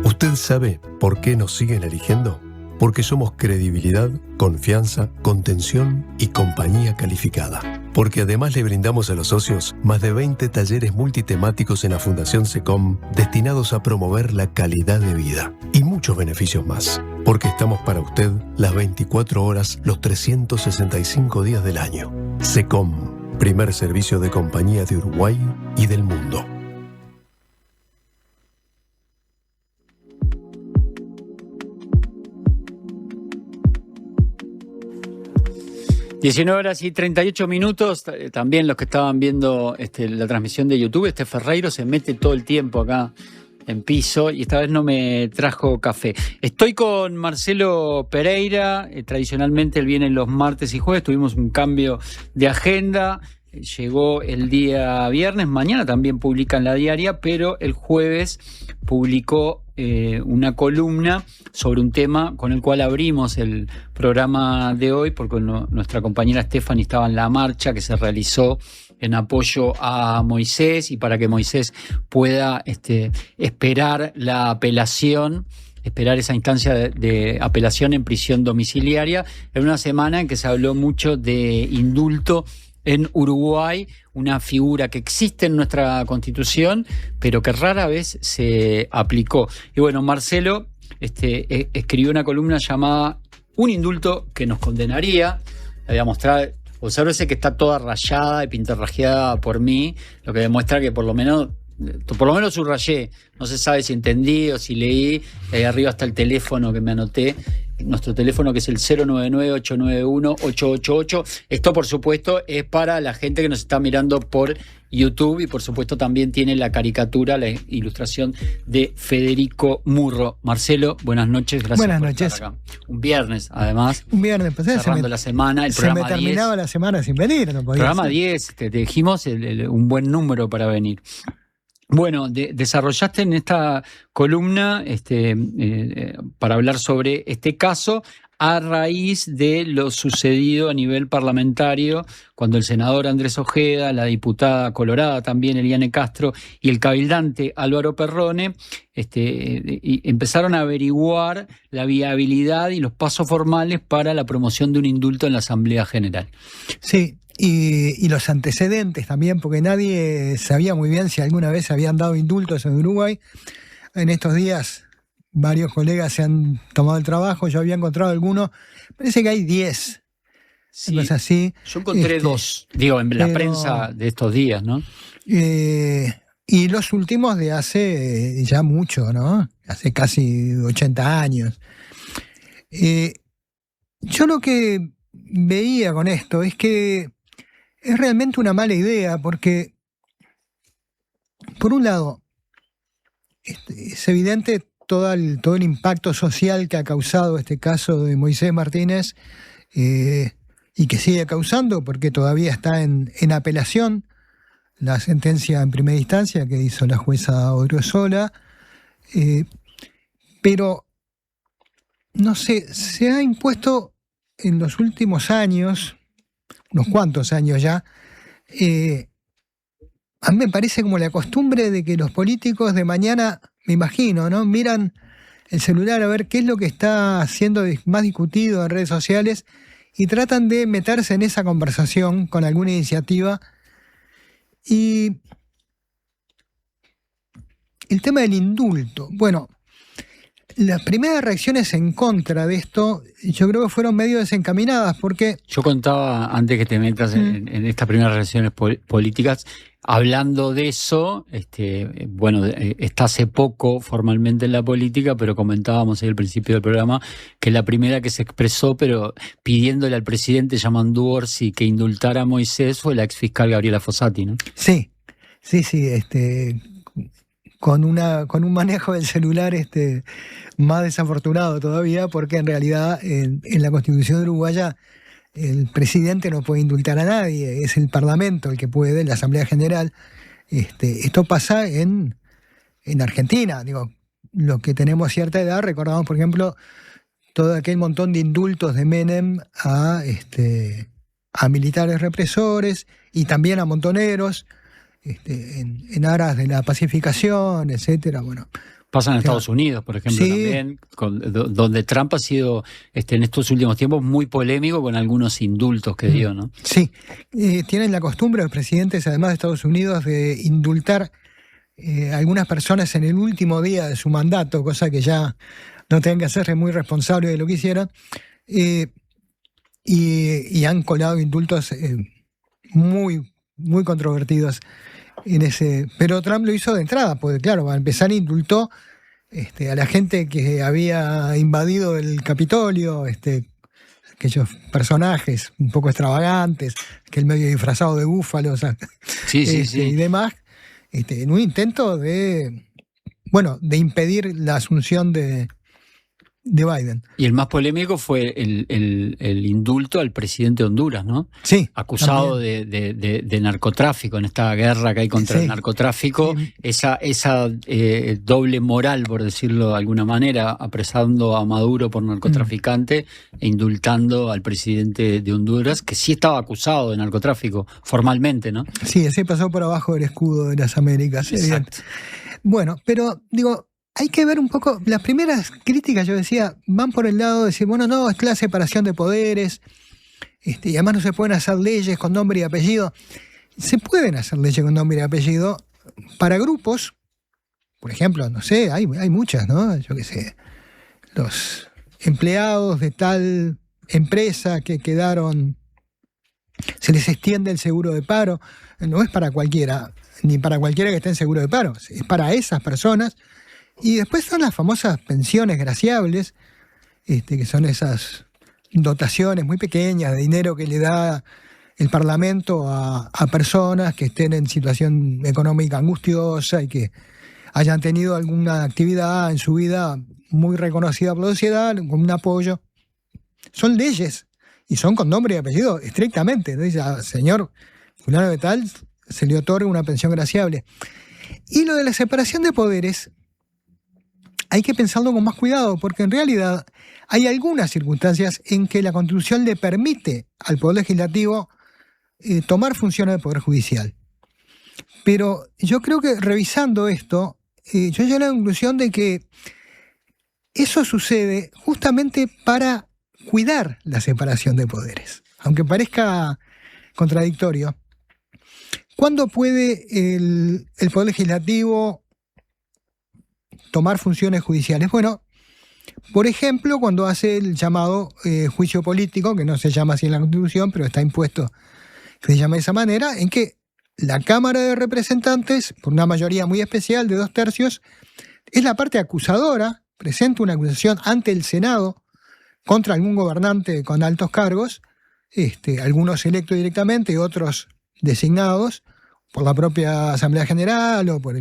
¿Usted sabe por qué nos siguen eligiendo? Porque somos credibilidad, confianza, contención y compañía calificada. Porque además le brindamos a los socios más de 20 talleres multitemáticos en la Fundación SECOM destinados a promover la calidad de vida y muchos beneficios más. Porque estamos para usted las 24 horas, los 365 días del año. SECOM, primer servicio de compañía de Uruguay y del mundo. (19:38). También los que estaban viendo la transmisión de YouTube, Ferreiro se mete todo el tiempo acá en piso y esta vez no me trajo café. Estoy con Marcelo Pereira, tradicionalmente él viene los martes y jueves, tuvimos un cambio de agenda, llegó el día viernes, mañana también publica en La Diaria, pero el jueves publicó una columna sobre un tema con el cual abrimos el programa de hoy, porque nuestra compañera Stephanie estaba en la marcha que se realizó en apoyo a Moisés y para que Moisés pueda esperar la apelación, esperar esa instancia de apelación en prisión domiciliaria, en una semana en que se habló mucho de indulto en Uruguay, una figura que existe en nuestra Constitución, pero que rara vez se aplicó. Y bueno, Marcelo escribió una columna llamada Un indulto que nos condenaría. La voy a mostrar. Obsérvese que está toda rayada y pintarrajeada por mí, lo que demuestra que por lo menos subrayé. No se sabe si entendí o si leí. Ahí arriba está el teléfono que me anoté. nuestro teléfono que es el 099-891-888. Esto, por supuesto, es para la gente que nos está mirando por YouTube y, por supuesto, también tiene la caricatura, la ilustración de Federico Murro. Marcelo, buenas noches. Gracias buenas por noches. estar acá. Un viernes, además. Un viernes, pues, cerrando la semana. El programa 10. Se me terminaba la semana sin venir. No podía programa ser. 10, te dijimos un buen número para venir. Bueno, desarrollaste en esta columna para hablar sobre este caso a raíz de lo sucedido a nivel parlamentario cuando el senador Andrés Ojeda, la diputada colorada también Eliane Castro y el cabildante Álvaro Perrone y empezaron a averiguar la viabilidad y los pasos formales para la promoción de un indulto en la Asamblea General. Sí. Y los antecedentes también, porque nadie sabía muy bien si alguna vez se habían dado indultos en Uruguay. En estos días varios colegas se han tomado el trabajo, yo había encontrado algunos, parece que hay 10. Sí, cosas así. Yo encontré 2, digo, en la prensa de estos días, ¿no? Y los últimos de hace ya mucho, ¿no? Hace casi 80 años. Yo lo que veía con esto es que es realmente una mala idea porque, por un lado, es evidente todo el impacto social que ha causado este caso de Moisés Martínez y que sigue causando porque todavía está en apelación la sentencia en primera instancia que hizo la jueza Odriozola, pero no sé, se ha impuesto en los últimos años, unos cuantos años ya, a mí me parece como la costumbre de que los políticos de mañana, me imagino, ¿no?, miran el celular a ver qué es lo que está siendo más discutido en redes sociales y tratan de meterse en esa conversación con alguna iniciativa. Y el tema del indulto, bueno, las primeras reacciones en contra de esto, yo creo que fueron medio desencaminadas, porque... Yo contaba, antes que te metas en estas primeras relaciones políticas, hablando de eso, está hace poco formalmente en la política, pero comentábamos ahí al principio del programa que la primera que se expresó, pero pidiéndole al presidente Yamandu Orsi que indultara a Moisés, fue la exfiscal Gabriela Fossati, ¿no? Sí, con un manejo del celular más desafortunado todavía, porque en realidad en la Constitución uruguaya el presidente no puede indultar a nadie, es el Parlamento el que puede, la Asamblea General. Esto pasa en Argentina, digo, los que tenemos cierta edad recordamos, por ejemplo, todo aquel montón de indultos de Menem a militares represores y también a montoneros, en aras de la pacificación, etcétera. Bueno, pasa en Estados Unidos, por ejemplo, sí, también, donde Trump ha sido en estos últimos tiempos muy polémico con algunos indultos que dio, ¿no? Sí, tienen la costumbre los presidentes, además de Estados Unidos, de indultar algunas personas en el último día de su mandato, cosa que ya no tengan que hacerse muy responsables de lo que hicieran, y han colado indultos muy, muy controvertidos en ese, pero Trump lo hizo de entrada, porque claro, al empezar indultó a la gente que había invadido el Capitolio, aquellos personajes un poco extravagantes, que el medio disfrazado de búfalo, o sea, sí. y demás, en un intento de impedir la asunción de Biden. Y el más polémico fue el indulto al presidente de Honduras, ¿no? Sí. Acusado de narcotráfico, en esta guerra que hay contra el narcotráfico, esa doble moral, por decirlo de alguna manera, apresando a Maduro por narcotraficante e indultando al presidente de Honduras, que sí estaba acusado de narcotráfico formalmente, ¿no? Sí, ese pasó por abajo del escudo de las Américas. Exacto. Bueno, pero digo, hay que ver un poco, las primeras críticas, yo decía, van por el lado de decir, bueno, no, es la separación de poderes, y además no se pueden hacer leyes con nombre y apellido. Se pueden hacer leyes con nombre y apellido para grupos, por ejemplo, no sé, hay muchas, ¿no? Yo qué sé, los empleados de tal empresa que quedaron, se les extiende el seguro de paro, no es para cualquiera, ni para cualquiera que esté en seguro de paro, es para esas personas. Y después están las famosas pensiones graciables, que son esas dotaciones muy pequeñas de dinero que le da el Parlamento a personas que estén en situación económica angustiosa y que hayan tenido alguna actividad en su vida muy reconocida por la sociedad, con un apoyo. Son leyes y son con nombre y apellido estrictamente. ¿No? Dice, al señor fulano de tal se le otorga una pensión graciable. Y lo de la separación de poderes hay que pensarlo con más cuidado, porque en realidad hay algunas circunstancias en que la Constitución le permite al Poder Legislativo tomar funciones del Poder Judicial. Pero yo creo que revisando esto, yo llegué a la conclusión de que eso sucede justamente para cuidar la separación de poderes. Aunque parezca contradictorio. ¿Cuándo puede el Poder Legislativo tomar funciones judiciales? Bueno, por ejemplo, cuando hace el llamado juicio político, que no se llama así en la Constitución, pero está impuesto que se llama de esa manera, en que la Cámara de Representantes, por una mayoría muy especial de 2/3, es la parte acusadora, presenta una acusación ante el Senado contra algún gobernante con altos cargos, algunos electos directamente y otros designados por la propia Asamblea General o por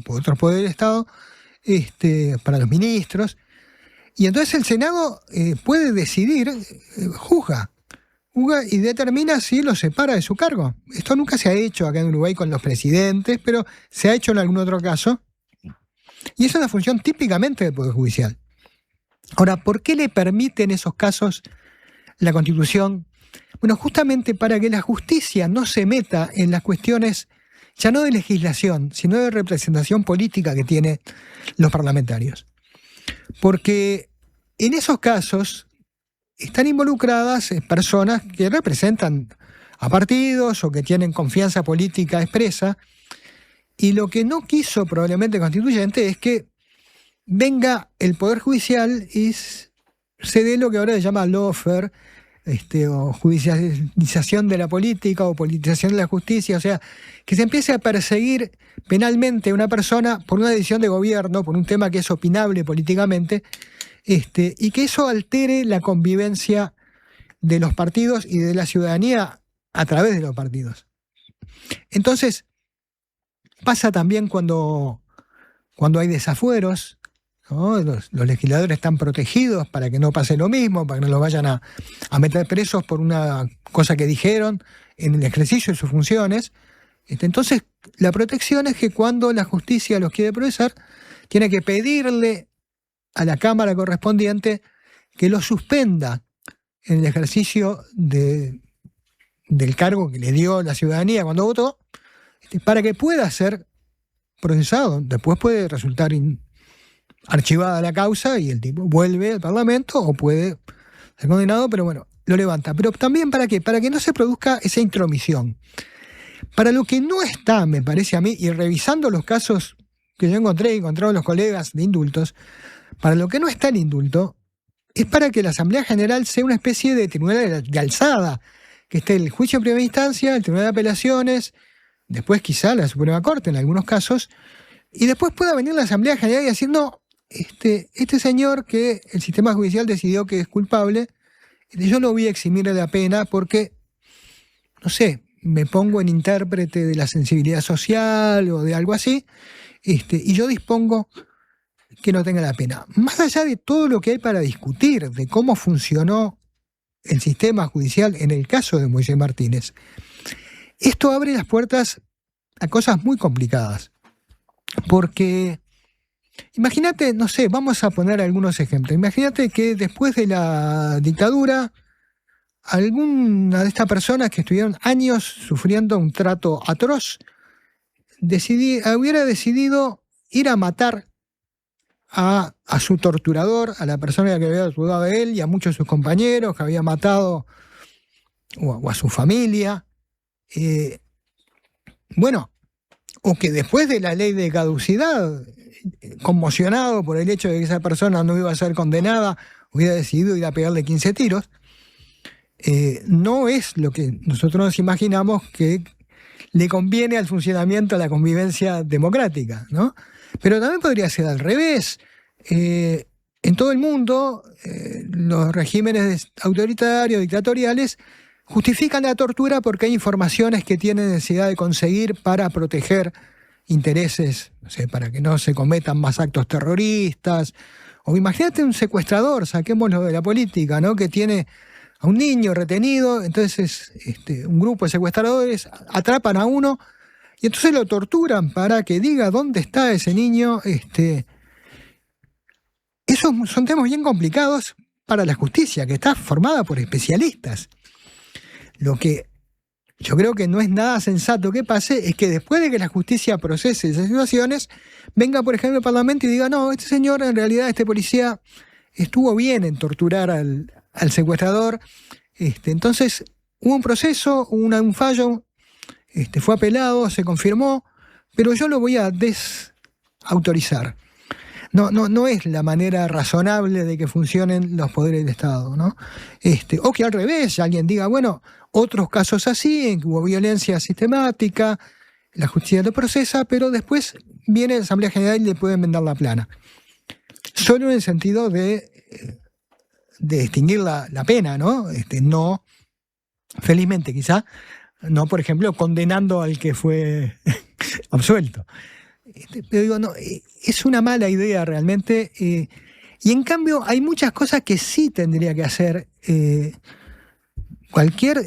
otros poderes del Estado, para los ministros. Y entonces el Senado puede decidir, juzga y determina si lo separa de su cargo. Esto nunca se ha hecho acá en Uruguay con los presidentes, pero se ha hecho en algún otro caso. Y esa es una función típicamente del Poder Judicial. Ahora, ¿por qué le permite en esos casos la Constitución? Bueno, justamente para que la justicia no se meta en las cuestiones ya no de legislación, sino de representación política que tienen los parlamentarios. Porque en esos casos están involucradas personas que representan a partidos o que tienen confianza política expresa, y lo que no quiso probablemente el constituyente es que venga el Poder Judicial y se dé lo que ahora se llama lawfare, o judicialización de la política o politización de la justicia, o sea, que se empiece a perseguir penalmente a una persona por una decisión de gobierno, por un tema que es opinable políticamente, y que eso altere la convivencia de los partidos y de la ciudadanía a través de los partidos. Entonces, pasa también cuando hay desafueros, ¿no? Los legisladores están protegidos para que no pase lo mismo, para que no los vayan a meter presos por una cosa que dijeron en el ejercicio de sus funciones. Entonces, la protección es que cuando la justicia los quiere procesar, tiene que pedirle a la Cámara correspondiente que lo suspenda en el ejercicio del cargo que le dio la ciudadanía cuando votó, para que pueda ser procesado. Después puede resultar archivada la causa y el tipo vuelve al Parlamento o puede ser condenado, pero bueno, lo levanta. Pero también ¿para qué? Para que no se produzca esa intromisión. Para lo que no está, me parece a mí, y revisando los casos que yo encontraron los colegas de indultos, para lo que no está el indulto es para que la Asamblea General sea una especie de tribunal de alzada, que esté el juicio en primera instancia, el Tribunal de Apelaciones, después quizá la Suprema Corte en algunos casos, y después pueda venir la Asamblea General y decir, no, este señor que el sistema judicial decidió que es culpable, yo lo voy a eximir de la pena porque, no sé, me pongo en intérprete de la sensibilidad social o de algo así, y yo dispongo que no tenga la pena. Más allá de todo lo que hay para discutir, de cómo funcionó el sistema judicial en el caso de Moisés Martínez, esto abre las puertas a cosas muy complicadas. Porque imagínate, no sé, vamos a poner algunos ejemplos. Imagínate que después de la dictadura, alguna de estas personas que estuvieron años sufriendo un trato atroz, hubiera decidido ir a matar a su torturador, a la persona que había torturado a él y a muchos de sus compañeros, que había matado, o a su familia. Bueno, o que después de la ley de caducidad, conmocionado por el hecho de que esa persona no iba a ser condenada, hubiera decidido ir a pegarle 15 tiros, no es lo que nosotros nos imaginamos que le conviene al funcionamiento de la convivencia democrática, ¿no? Pero también podría ser al revés. en todo el mundo, los regímenes autoritarios, dictatoriales, justifican la tortura porque hay informaciones que tienen necesidad de conseguir para proteger intereses, no sé, para que no se cometan más actos terroristas. O imagínate un secuestrador, saquémoslo de la política, ¿no? Que tiene a un niño retenido, entonces un grupo de secuestradores atrapan a uno y entonces lo torturan para que diga dónde está ese niño. Esos son temas bien complicados para la justicia, que está formada por especialistas. Lo que yo creo que no es nada sensato que pase es que después de que la justicia procese esas situaciones, venga, por ejemplo, el Parlamento y diga, no, este señor, en realidad, este policía estuvo bien en torturar al secuestrador. Entonces, hubo un proceso, hubo un fallo, fue apelado, se confirmó, pero yo lo voy a desautorizar. No es la manera razonable de que funcionen los poderes del Estado, ¿no? O que al revés, alguien diga, bueno, otros casos así, en que hubo violencia sistemática, la justicia lo procesa, pero después viene la Asamblea General y le puede enmendar la plana. Solo en el sentido de extinguir la pena, ¿no? No, felizmente quizá, no, por ejemplo, condenando al que fue absuelto. Pero digo, no, es una mala idea realmente, y en cambio hay muchas cosas que sí tendría que hacer cualquier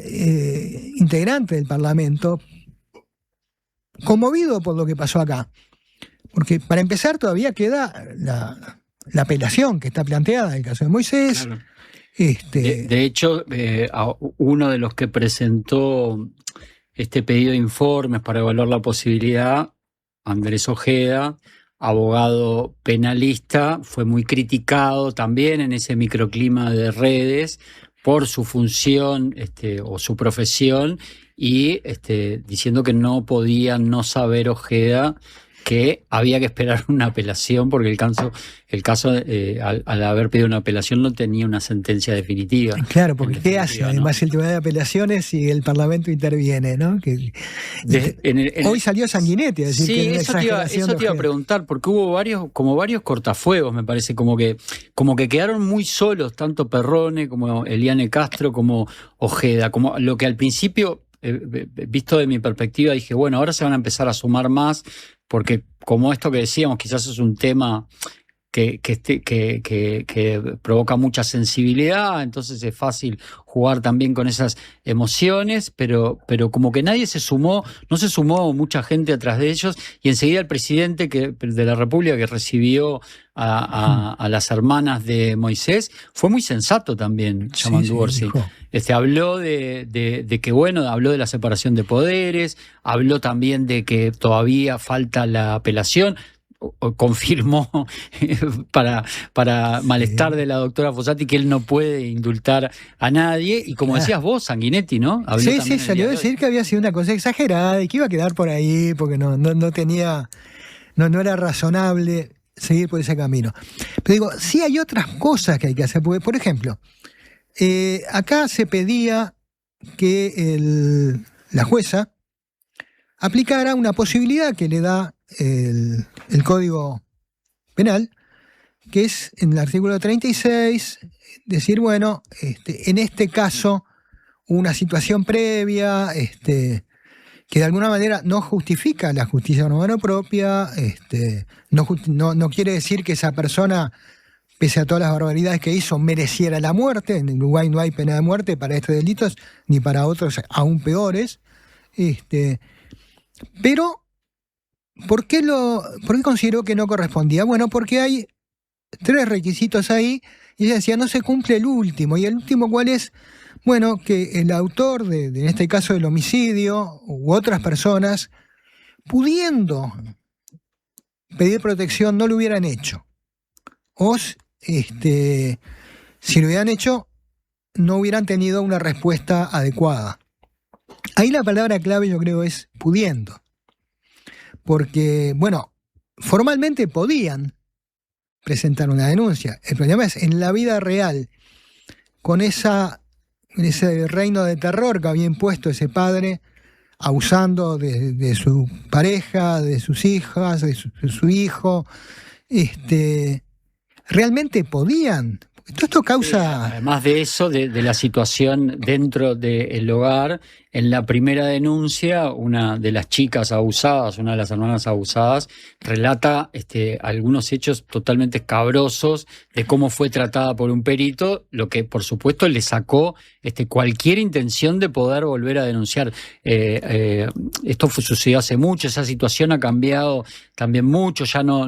integrante del Parlamento, conmovido por lo que pasó acá. Porque para empezar todavía queda la apelación que está planteada en el caso de Moisés. Claro. De hecho, uno de los que presentó este pedido de informes para evaluar la posibilidad, Andrés Ojeda, abogado penalista, fue muy criticado también en ese microclima de redes por su función o su profesión, y diciendo que no podía no saber Ojeda que había que esperar una apelación porque el caso al haber pedido una apelación no tenía una sentencia definitiva. Claro, porque ¿qué hace? Además, el Tribunal de Apelaciones si el Parlamento interviene, ¿no? Hoy salió Sanguinetti a decir que era una exageración. Eso te iba a preguntar, porque hubo varios cortafuegos, me parece, como que quedaron muy solos, tanto Perrone como Eliane Castro como Ojeda, como lo que al principio, visto de mi perspectiva, dije, bueno, ahora se van a empezar a sumar más, porque como esto que decíamos, quizás es un tema que provoca mucha sensibilidad, entonces es fácil jugar también con esas emociones, pero como que nadie se sumó, no se sumó mucha gente atrás de ellos, y enseguida el presidente de la República, que recibió a las hermanas de Moisés, fue muy sensato también, Yamandu Orsi. Habló de que, bueno, habló de la separación de poderes, habló también de que todavía falta la apelación, confirmó para malestar de la doctora Fossati que él no puede indultar a nadie, y como decías vos, Sanguinetti, ¿no? Sí, salió a decir que había sido una cosa exagerada y que iba a quedar por ahí porque no era razonable seguir por ese camino. Pero digo, sí hay otras cosas que hay que hacer, porque, por ejemplo, acá se pedía que la jueza aplicara una posibilidad que le da el Código Penal, que es en el artículo 36, decir, bueno, en este caso una situación previa que de alguna manera no justifica la justicia por mano propia, no quiere decir que esa persona, pese a todas las barbaridades que hizo, mereciera la muerte. En Uruguay no hay pena de muerte para estos delitos, ni para otros aún peores. Pero, ¿por qué consideró que no correspondía? Bueno, porque hay 3 requisitos ahí, y ella decía, no se cumple el último. ¿Y el último cuál es? Bueno, que el autor, en este caso del homicidio, u otras personas, pudiendo pedir protección, no lo hubieran hecho. O, si lo hubieran hecho, no hubieran tenido una respuesta adecuada. Ahí la palabra clave, yo creo, es pudiendo. Porque, bueno, formalmente podían presentar una denuncia. El problema es, en la vida real, con ese reino de terror que había impuesto ese padre, abusando de su pareja, de sus hijas, de su hijo, realmente podían. Esto causa... Además de eso, de la situación dentro del hogar, en la primera denuncia, una de las chicas abusadas, una de las hermanas abusadas, relata algunos hechos totalmente escabrosos de cómo fue tratada por un perito, lo que por supuesto le sacó cualquier intención de poder volver a denunciar. Esto sucedió hace mucho, esa situación ha cambiado también mucho, ya no,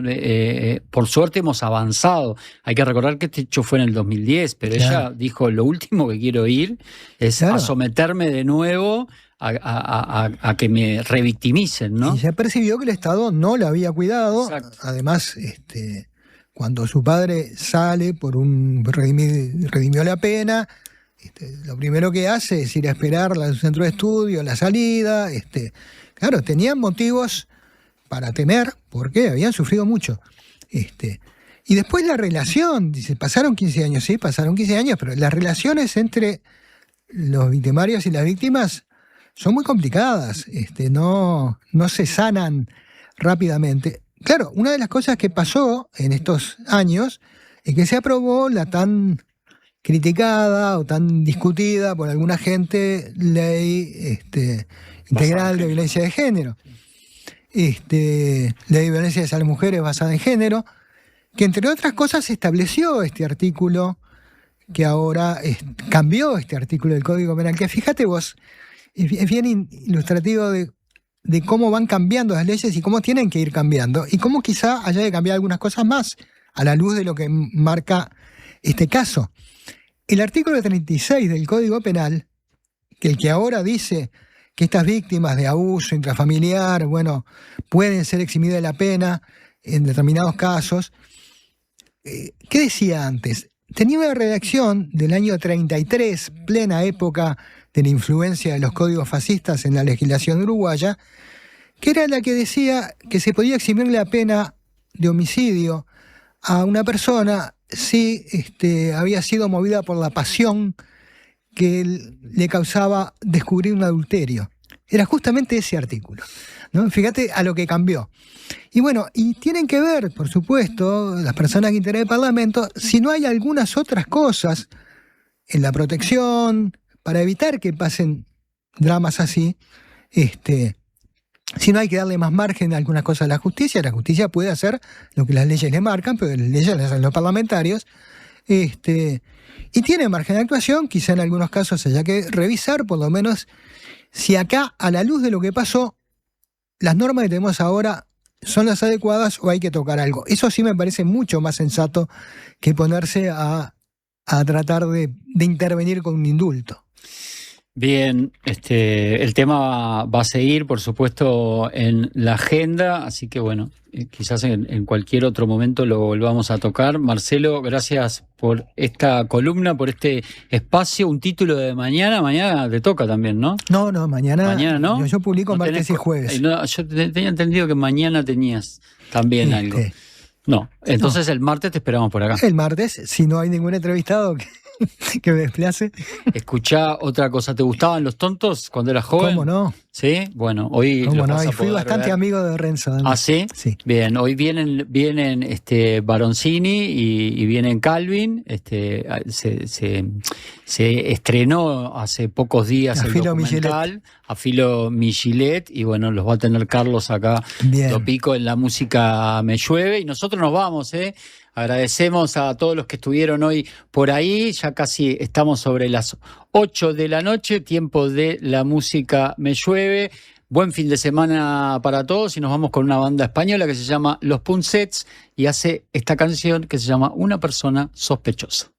por suerte hemos avanzado. Hay que recordar que este hecho fue en el 2010, pero ella dijo, lo último que quiero ir es a someterme de nuevo a que me revictimicen, ¿no? Y se percibió que el Estado no la había cuidado. Exacto. Además, cuando su padre sale por redimió la pena, lo primero que hace es ir a esperarla en su centro de estudio, la salida. Claro, tenían motivos para temer, porque habían sufrido mucho. Y después la relación, dice, pasaron 15 años, sí, pasaron 15 años, pero las relaciones entre los victimarios y las víctimas son muy complicadas, no se sanan rápidamente. Claro, una de las cosas que pasó en estos años es que se aprobó la tan criticada o tan discutida por alguna gente ley integral de violencia de género. Ley de violencia hacia las mujeres basada en género, que entre otras cosas estableció este artículo que ahora cambió este artículo del Código Penal, que fíjate vos, es bien ilustrativo de cómo van cambiando las leyes y cómo tienen que ir cambiando, y cómo quizá haya de cambiar algunas cosas más a la luz de lo que marca este caso. El artículo 36 del Código Penal, que el que ahora dice que estas víctimas de abuso intrafamiliar, pueden ser eximidas de la pena en determinados casos, ¿qué decía antes? Tenía una redacción del año 33, plena época de la influencia de los códigos fascistas en la legislación uruguaya, que era la que decía que se podía eximir la pena de homicidio a una persona si había sido movida por la pasión que le causaba descubrir un adulterio. Era justamente ese artículo, ¿no? Fíjate a lo que cambió. Y tienen que ver, por supuesto, las personas que integran el Parlamento, si no hay algunas otras cosas en la protección, para evitar que pasen dramas así, si no hay que darle más margen a algunas cosas a la justicia puede hacer lo que las leyes le marcan, pero las leyes las hacen los parlamentarios, y tiene margen de actuación, quizá en algunos casos haya que revisar, por lo menos, si acá, a la luz de lo que pasó, las normas que tenemos ahora son las adecuadas o hay que tocar algo. Eso sí me parece mucho más sensato que ponerse a tratar de intervenir con un indulto. Bien, el tema va a seguir, por supuesto, en la agenda, así que quizás en cualquier otro momento lo volvamos a tocar. Marcelo, gracias por esta columna, por este espacio. Un título de mañana te toca también, ¿no? No, mañana no. Yo publico martes y jueves. Yo tenía entendido que mañana tenías también algo. No, entonces el martes te esperamos por acá. El martes, si no hay ningún entrevistado que me desplace. Escuchá otra cosa, ¿te gustaban los tontos cuando eras joven? ¿Cómo no? Sí, hoy ¿Cómo no? Y fui bastante amigo de Renzo. ¿Ah, sí? Sí. Bien, hoy vienen Baroncini y vienen Calvin. Se estrenó hace pocos días el documental A Filo Michelet, y los va a tener Carlos acá, Topico, en La Música Me Llueve, y nosotros nos vamos, Agradecemos a todos los que estuvieron hoy por ahí. Ya casi estamos sobre las 8 de la noche, tiempo de La Música Me Llueve. Buen fin de semana para todos, y nos vamos con una banda española que se llama Los Punsets y hace esta canción que se llama Una Persona Sospechosa.